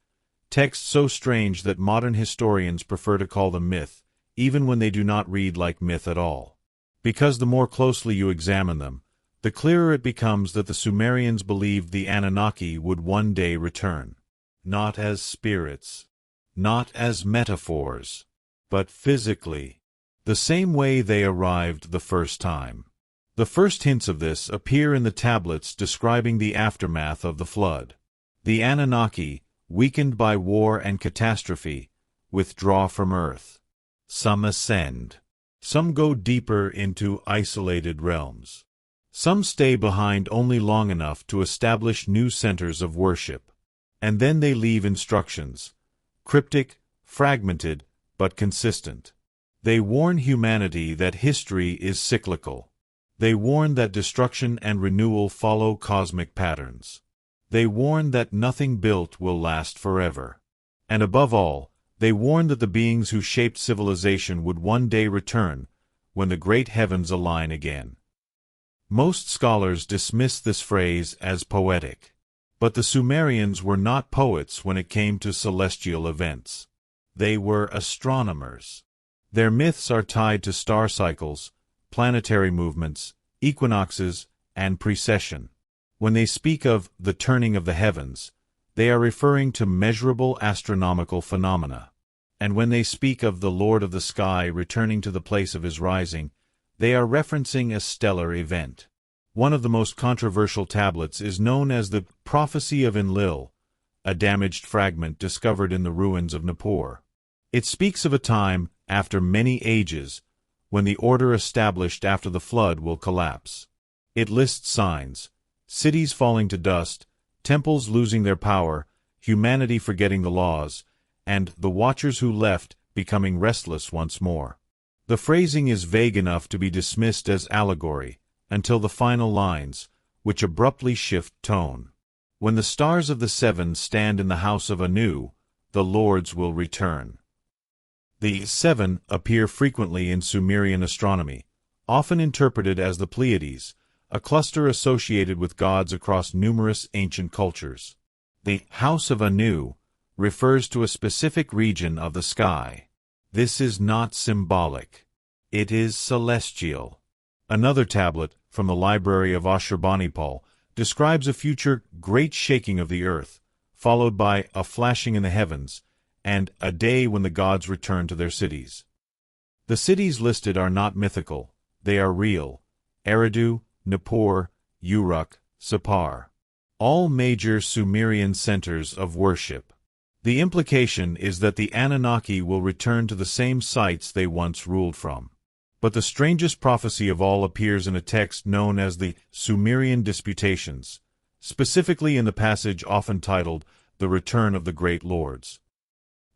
texts so strange that modern historians prefer to call them myth, even when they do not read like myth at all. Because the more closely you examine them, the clearer it becomes that the Sumerians believed the Anunnaki would one day return. Not as spirits, not as metaphors, but physically, the same way they arrived the first time. The first hints of this appear in the tablets describing the aftermath of the flood. The Anunnaki, weakened by war and catastrophe, withdraw from Earth. Some ascend. Some go deeper into isolated realms. Some stay behind only long enough to establish new centers of worship. And then they leave instructions, cryptic, fragmented, but consistent. They warn humanity that history is cyclical. They warn that destruction and renewal follow cosmic patterns. They warn that nothing built will last forever. And above all, they warn that the beings who shaped civilization would one day return, when the great heavens align again. Most scholars dismiss this phrase as poetic. But the Sumerians were not poets when it came to celestial events. They were astronomers. Their myths are tied to star cycles, planetary movements, equinoxes, and precession. When they speak of the turning of the heavens, they are referring to measurable astronomical phenomena. And when they speak of the Lord of the Sky returning to the place of his rising, they are referencing a stellar event. One of the most controversial tablets is known as the Prophecy of Enlil, a damaged fragment discovered in the ruins of Nippur. It speaks of a time, after many ages, when the order established after the flood will collapse. It lists signs: cities falling to dust, temples losing their power, humanity forgetting the laws, and the watchers who left becoming restless once more. The phrasing is vague enough to be dismissed as allegory, until the final lines, which abruptly shift tone. When the stars of the seven stand in the house of Anu, the lords will return. The seven appear frequently in Sumerian astronomy, often interpreted as the Pleiades, a cluster associated with gods across numerous ancient cultures. The house of Anu refers to a specific region of the sky. This is not symbolic. It is celestial. Another tablet, from the library of Ashurbanipal, describes a future great shaking of the earth, followed by a flashing in the heavens, and a day when the gods return to their cities. The cities listed are not mythical, they are real: Eridu, Nippur, Uruk, Sippar. All major Sumerian centers of worship. The implication is that the Anunnaki will return to the same sites they once ruled from. But the strangest prophecy of all appears in a text known as the Sumerian Disputations, specifically in the passage often titled The Return of the Great Lords.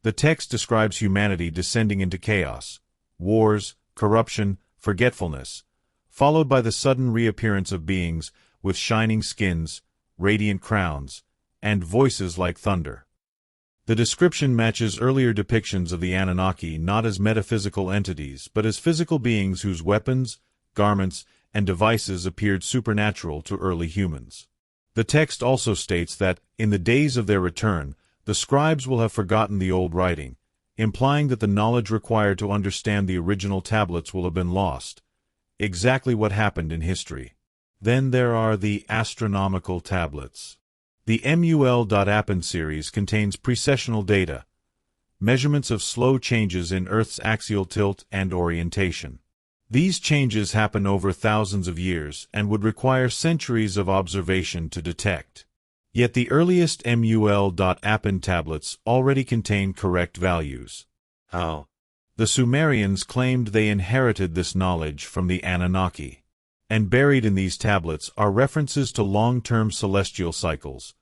The text describes humanity descending into chaos, wars, corruption, forgetfulness, followed by the sudden reappearance of beings with shining skins, radiant crowns, and voices like thunder. The description matches earlier depictions of the Anunnaki not as metaphysical entities but as physical beings whose weapons, garments, and devices appeared supernatural to early humans. The text also states that, in the days of their return, the scribes will have forgotten the old writing, implying that the knowledge required to understand the original tablets will have been lost. Exactly what happened in history. Then there are the astronomical tablets. The MUL.APPEN series contains precessional data, measurements of slow changes in Earth's axial tilt and orientation. These changes happen over thousands of years and would require centuries of observation to detect. Yet the earliest MUL.APPEN tablets already contain correct values. How? The Sumerians claimed they inherited this knowledge from the Anunnaki. And buried in these tablets are references to long-term celestial cycles,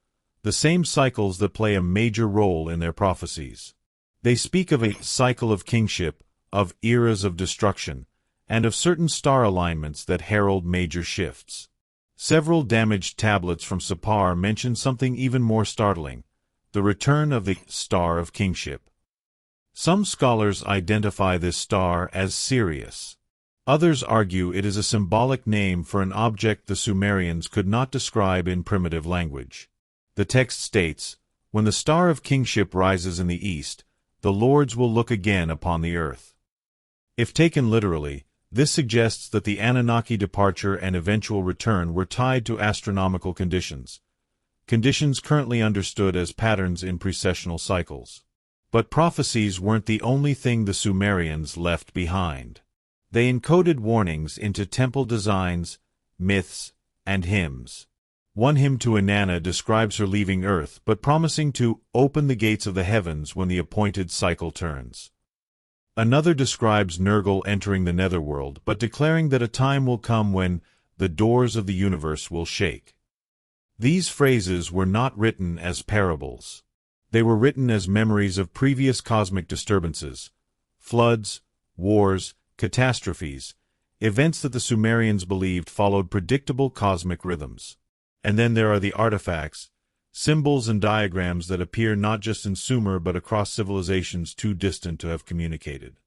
the same cycles that play a major role in their prophecies. They speak of a cycle of kingship, of eras of destruction, and of certain star alignments that herald major shifts. Several damaged tablets from Sippar mention something even more startling: the return of the Star of Kingship. Some scholars identify this star as Sirius. Others argue it is a symbolic name for an object the Sumerians could not describe in primitive language. The text states, "When the star of kingship rises in the east, the lords will look again upon the earth." If taken literally, this suggests that the Anunnaki departure and eventual return were tied to astronomical conditions, conditions currently understood as patterns in precessional cycles. But prophecies weren't the only thing the Sumerians left behind. They encoded warnings into temple designs, myths, and hymns. One hymn to Inanna describes her leaving Earth but promising to open the gates of the heavens when the appointed cycle turns. Another describes Nergal entering the netherworld but declaring that a time will come when the doors of the universe will shake. These phrases were not written as parables. They were written as memories of previous cosmic disturbances, floods, wars, catastrophes, events that the Sumerians believed followed predictable cosmic rhythms. And then there are the artifacts, symbols and diagrams that appear not just in Sumer but across civilizations too distant to have communicated.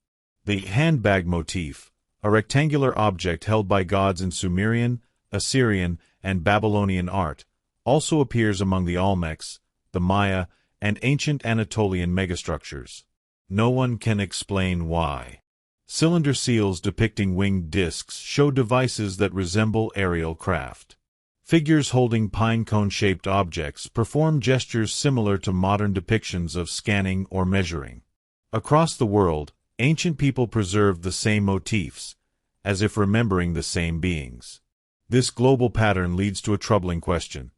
The handbag motif, a rectangular object held by gods in Sumerian, Assyrian, and Babylonian art, also appears among the Olmecs, the Maya, and ancient Anatolian megastructures. No one can explain why. Cylinder seals depicting winged discs show devices that resemble aerial craft. Figures holding pine cone-shaped objects perform gestures similar to modern depictions of scanning or measuring. Across the world, ancient people preserved the same motifs, as if remembering the same beings. This global pattern leads to a troubling question.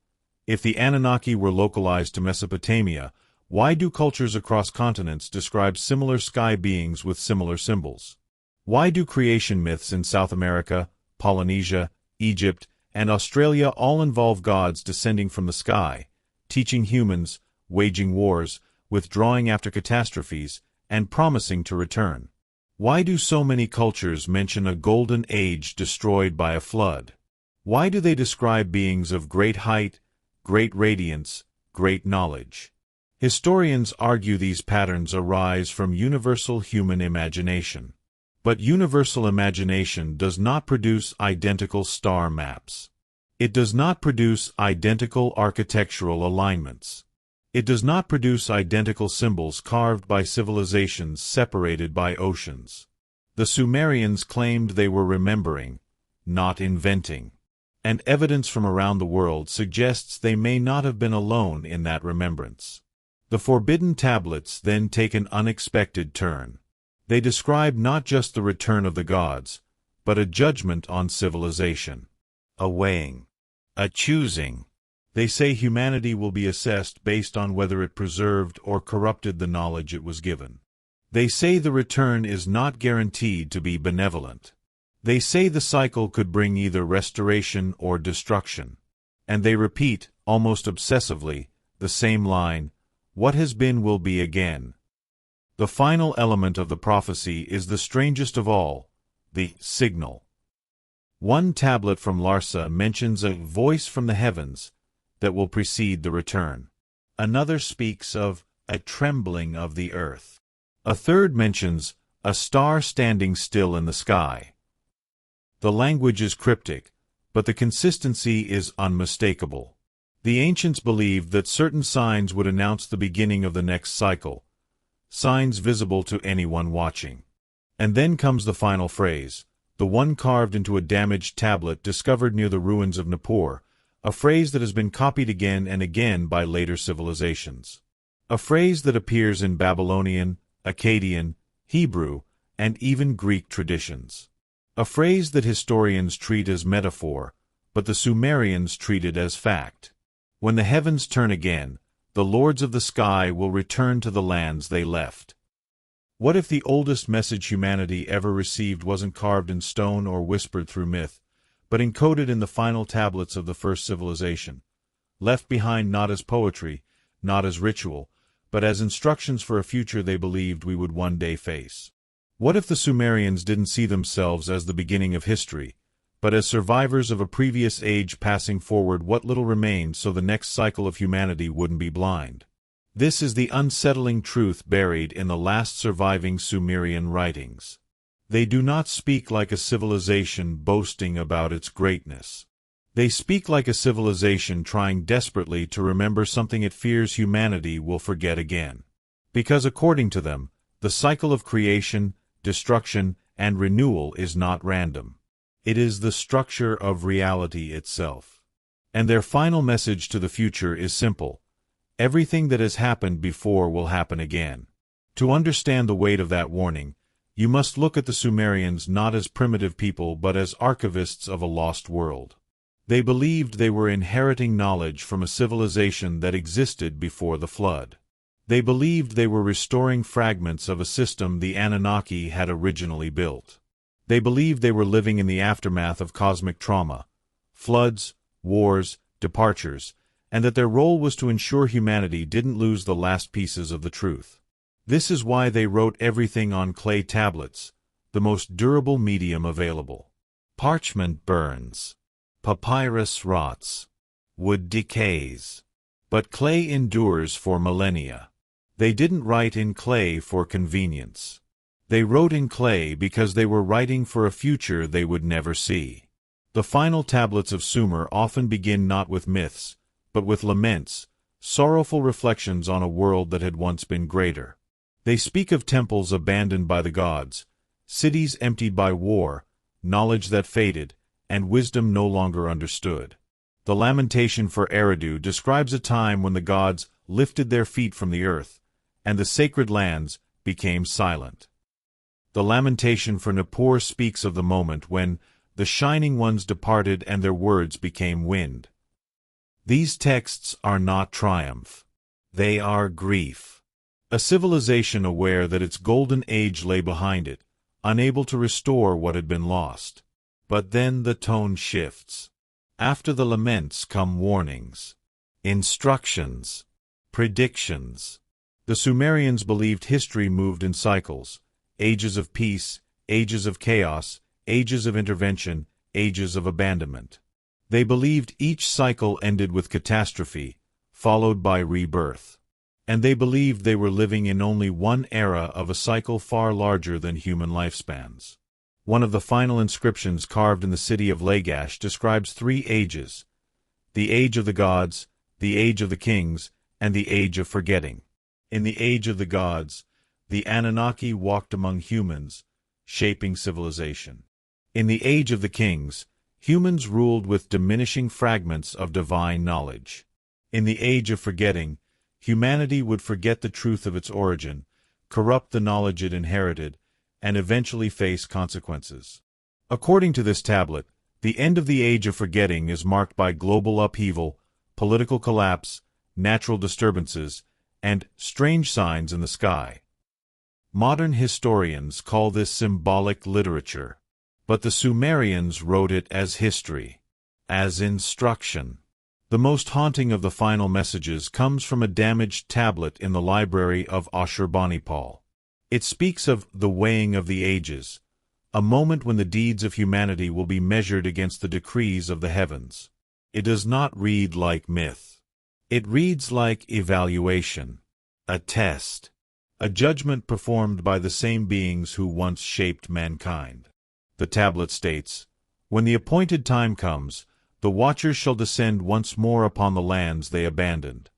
If the Anunnaki were localized to Mesopotamia, why do cultures across continents describe similar sky beings with similar symbols? Why do creation myths in South America, Polynesia, Egypt, and Australia all involve gods descending from the sky, teaching humans, waging wars, withdrawing after catastrophes, and promising to return? Why do so many cultures mention a golden age destroyed by a flood? Why do they describe beings of great height, great radiance, great knowledge. Historians argue these patterns arise from universal human imagination. But universal imagination does not produce identical star maps. It does not produce identical architectural alignments. It does not produce identical symbols carved by civilizations separated by oceans. The Sumerians claimed they were remembering, not inventing. And evidence from around the world suggests they may not have been alone in that remembrance. The forbidden tablets then take an unexpected turn. They describe not just the return of the gods, but a judgment on civilization. A weighing. A choosing. They say humanity will be assessed based on whether it preserved or corrupted the knowledge it was given. They say the return is not guaranteed to be benevolent. They say the cycle could bring either restoration or destruction. And they repeat, almost obsessively, the same line, "What has been will be again." The final element of the prophecy is the strangest of all, the signal. One tablet from Larsa mentions a voice from the heavens that will precede the return. Another speaks of a trembling of the earth. A third mentions a star standing still in the sky. The language is cryptic, but the consistency is unmistakable. The ancients believed that certain signs would announce the beginning of the next cycle, signs visible to anyone watching. And then comes the final phrase, the one carved into a damaged tablet discovered near the ruins of Nippur, a phrase that has been copied again and again by later civilizations. A phrase that appears in Babylonian, Akkadian, Hebrew, and even Greek traditions. A phrase that historians treat as metaphor, but the Sumerians treated as fact. When the heavens turn again, the lords of the sky will return to the lands they left. What if the oldest message humanity ever received wasn't carved in stone or whispered through myth, but encoded in the final tablets of the first civilization, left behind not as poetry, not as ritual, but as instructions for a future they believed we would one day face? What if the Sumerians didn't see themselves as the beginning of history, but as survivors of a previous age passing forward what little remained so the next cycle of humanity wouldn't be blind? This is the unsettling truth buried in the last surviving Sumerian writings. They do not speak like a civilization boasting about its greatness. They speak like a civilization trying desperately to remember something it fears humanity will forget again. Because according to them, the cycle of creation, destruction, and renewal is not random. It is the structure of reality itself. And their final message to the future is simple. Everything that has happened before will happen again. To understand the weight of that warning, you must look at the Sumerians not as primitive people but as archivists of a lost world. They believed they were inheriting knowledge from a civilization that existed before the flood. They believed they were restoring fragments of a system the Anunnaki had originally built. They believed they were living in the aftermath of cosmic trauma, floods, wars, departures, and that their role was to ensure humanity didn't lose the last pieces of the truth. This is why they wrote everything on clay tablets, the most durable medium available. Parchment burns. Papyrus rots. Wood decays. But clay endures for millennia. They didn't write in clay for convenience. They wrote in clay because they were writing for a future they would never see. The final tablets of Sumer often begin not with myths, but with laments, sorrowful reflections on a world that had once been greater. They speak of temples abandoned by the gods, cities emptied by war, knowledge that faded, and wisdom no longer understood. The lamentation for Eridu describes a time when the gods lifted their feet from the earth, and the sacred lands became silent. The lamentation for Nippur speaks of the moment when the shining ones departed and their words became wind. These texts are not triumph. They are grief. A civilization aware that its golden age lay behind it, unable to restore what had been lost. But then the tone shifts. After the laments come warnings, instructions, predictions. The Sumerians believed history moved in cycles, ages of peace, ages of chaos, ages of intervention, ages of abandonment. They believed each cycle ended with catastrophe, followed by rebirth. And they believed they were living in only one era of a cycle far larger than human lifespans. One of the final inscriptions carved in the city of Lagash describes 3 ages: the age of the gods, the age of the kings, and the age of forgetting. In the age of the gods, the Anunnaki walked among humans, shaping civilization. In the age of the kings, humans ruled with diminishing fragments of divine knowledge. In the age of forgetting, humanity would forget the truth of its origin, corrupt the knowledge it inherited, and eventually face consequences. According to this tablet, the end of the age of forgetting is marked by global upheaval, political collapse, natural disturbances, and strange signs in the sky. Modern historians call this symbolic literature, but the Sumerians wrote it as history, as instruction. The most haunting of the final messages comes from a damaged tablet in the library of Ashurbanipal. It speaks of the weighing of the ages, a moment when the deeds of humanity will be measured against the decrees of the heavens. It does not read like myth. It reads like evaluation, a test, a judgment performed by the same beings who once shaped mankind. The tablet states, "When the appointed time comes, the Watchers shall descend once more upon the lands they abandoned."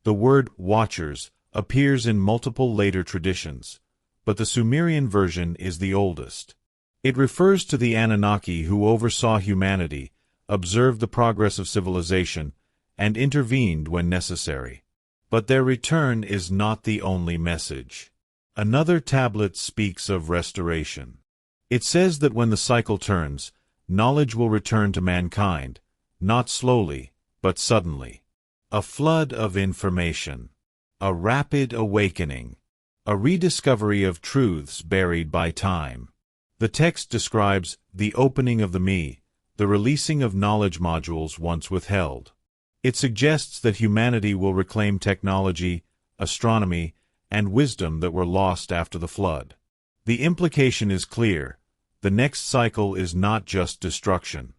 The word Watchers appears in multiple later traditions, but the Sumerian version is the oldest. It refers to the Anunnaki who oversaw humanity, observed the progress of civilization, and intervened when necessary. But their return is not the only message. Another tablet speaks of restoration. It says that when the cycle turns, knowledge will return to mankind, not slowly, but suddenly. A flood of information, a rapid awakening, a rediscovery of truths buried by time. The text describes the opening of the me, the releasing of knowledge modules once withheld. It suggests that humanity will reclaim technology, astronomy, and wisdom that were lost after the flood. The implication is clear. The next cycle is not just destruction.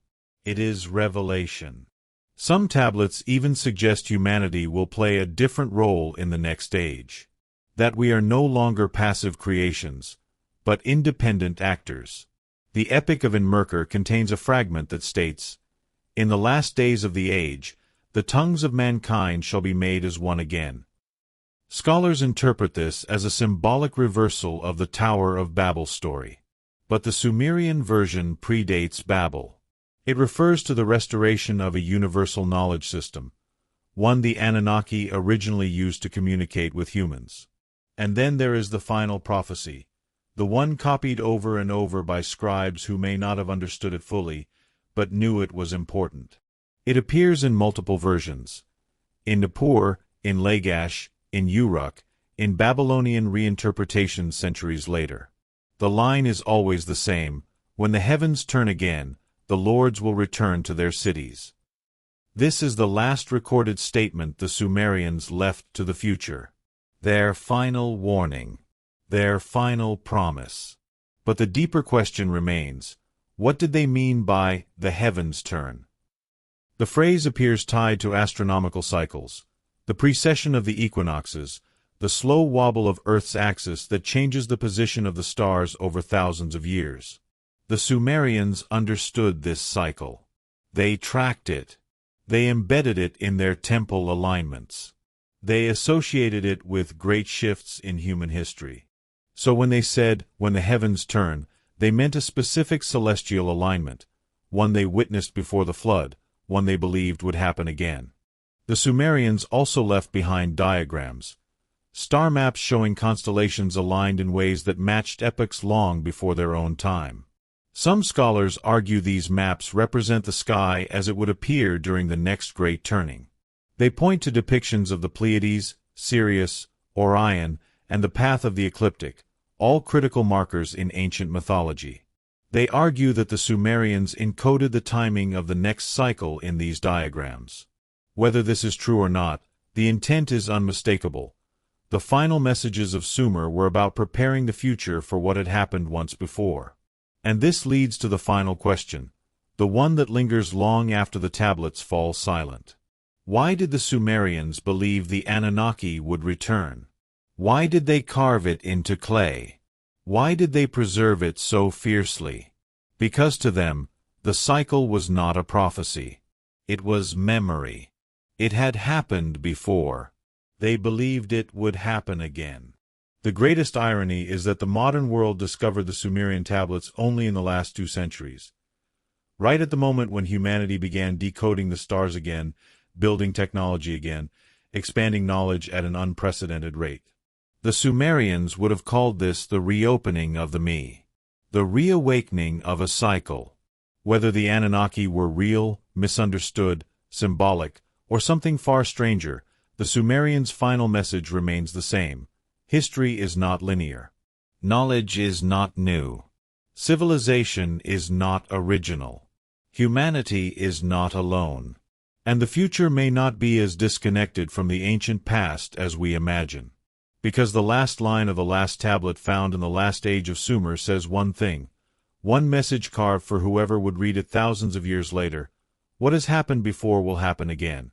It is revelation. Some tablets even suggest humanity will play a different role in the next age. That we are no longer passive creations, but independent actors. The Epic of Enmerkar contains a fragment that states, "In the last days of the age, the tongues of mankind shall be made as one again." Scholars interpret this as a symbolic reversal of the Tower of Babel story. But the Sumerian version predates Babel. It refers to the restoration of a universal knowledge system, one the Anunnaki originally used to communicate with humans. And then there is the final prophecy, the one copied over and over by scribes who may not have understood it fully, but knew it was important. It appears in multiple versions: in Nippur, in Lagash, in Uruk, in Babylonian reinterpretations centuries later. The line is always the same: when the heavens turn again, the lords will return to their cities. This is the last recorded statement the Sumerians left to the future. Their final warning. Their final promise. But the deeper question remains: what did they mean by the heavens turn? The phrase appears tied to astronomical cycles, the precession of the equinoxes, the slow wobble of Earth's axis that changes the position of the stars over thousands of years. The Sumerians understood this cycle. They tracked it. They embedded it in their temple alignments. They associated it with great shifts in human history. So when they said, "when the heavens turn," they meant a specific celestial alignment, one they witnessed before the flood, one they believed would happen again. The Sumerians also left behind diagrams, star maps showing constellations aligned in ways that matched epochs long before their own time. Some scholars argue these maps represent the sky as it would appear during the next great turning. They point to depictions of the Pleiades, Sirius, Orion, and the path of the ecliptic, all critical markers in ancient mythology. They argue that the Sumerians encoded the timing of the next cycle in these diagrams. Whether this is true or not, the intent is unmistakable. The final messages of Sumer were about preparing the future for what had happened once before. And this leads to the final question: the one that lingers long after the tablets fall silent. Why did the Sumerians believe the Anunnaki would return? Why did they carve it into clay? Why did they preserve it so fiercely? Because to them, the cycle was not a prophecy. It was memory. It had happened before. They believed it would happen again. The greatest irony is that the modern world discovered the Sumerian tablets only in the last 2 centuries. Right at the moment when humanity began decoding the stars again, building technology again, expanding knowledge at an unprecedented rate. The Sumerians would have called this the reopening of the me, the reawakening of a cycle. Whether the Anunnaki were real, misunderstood, symbolic, or something far stranger, the Sumerians' final message remains the same. History is not linear. Knowledge is not new. Civilization is not original. Humanity is not alone. And the future may not be as disconnected from the ancient past as we imagine. Because the last line of the last tablet found in the last age of Sumer says one thing, one message carved for whoever would read it thousands of years later: what has happened before will happen again.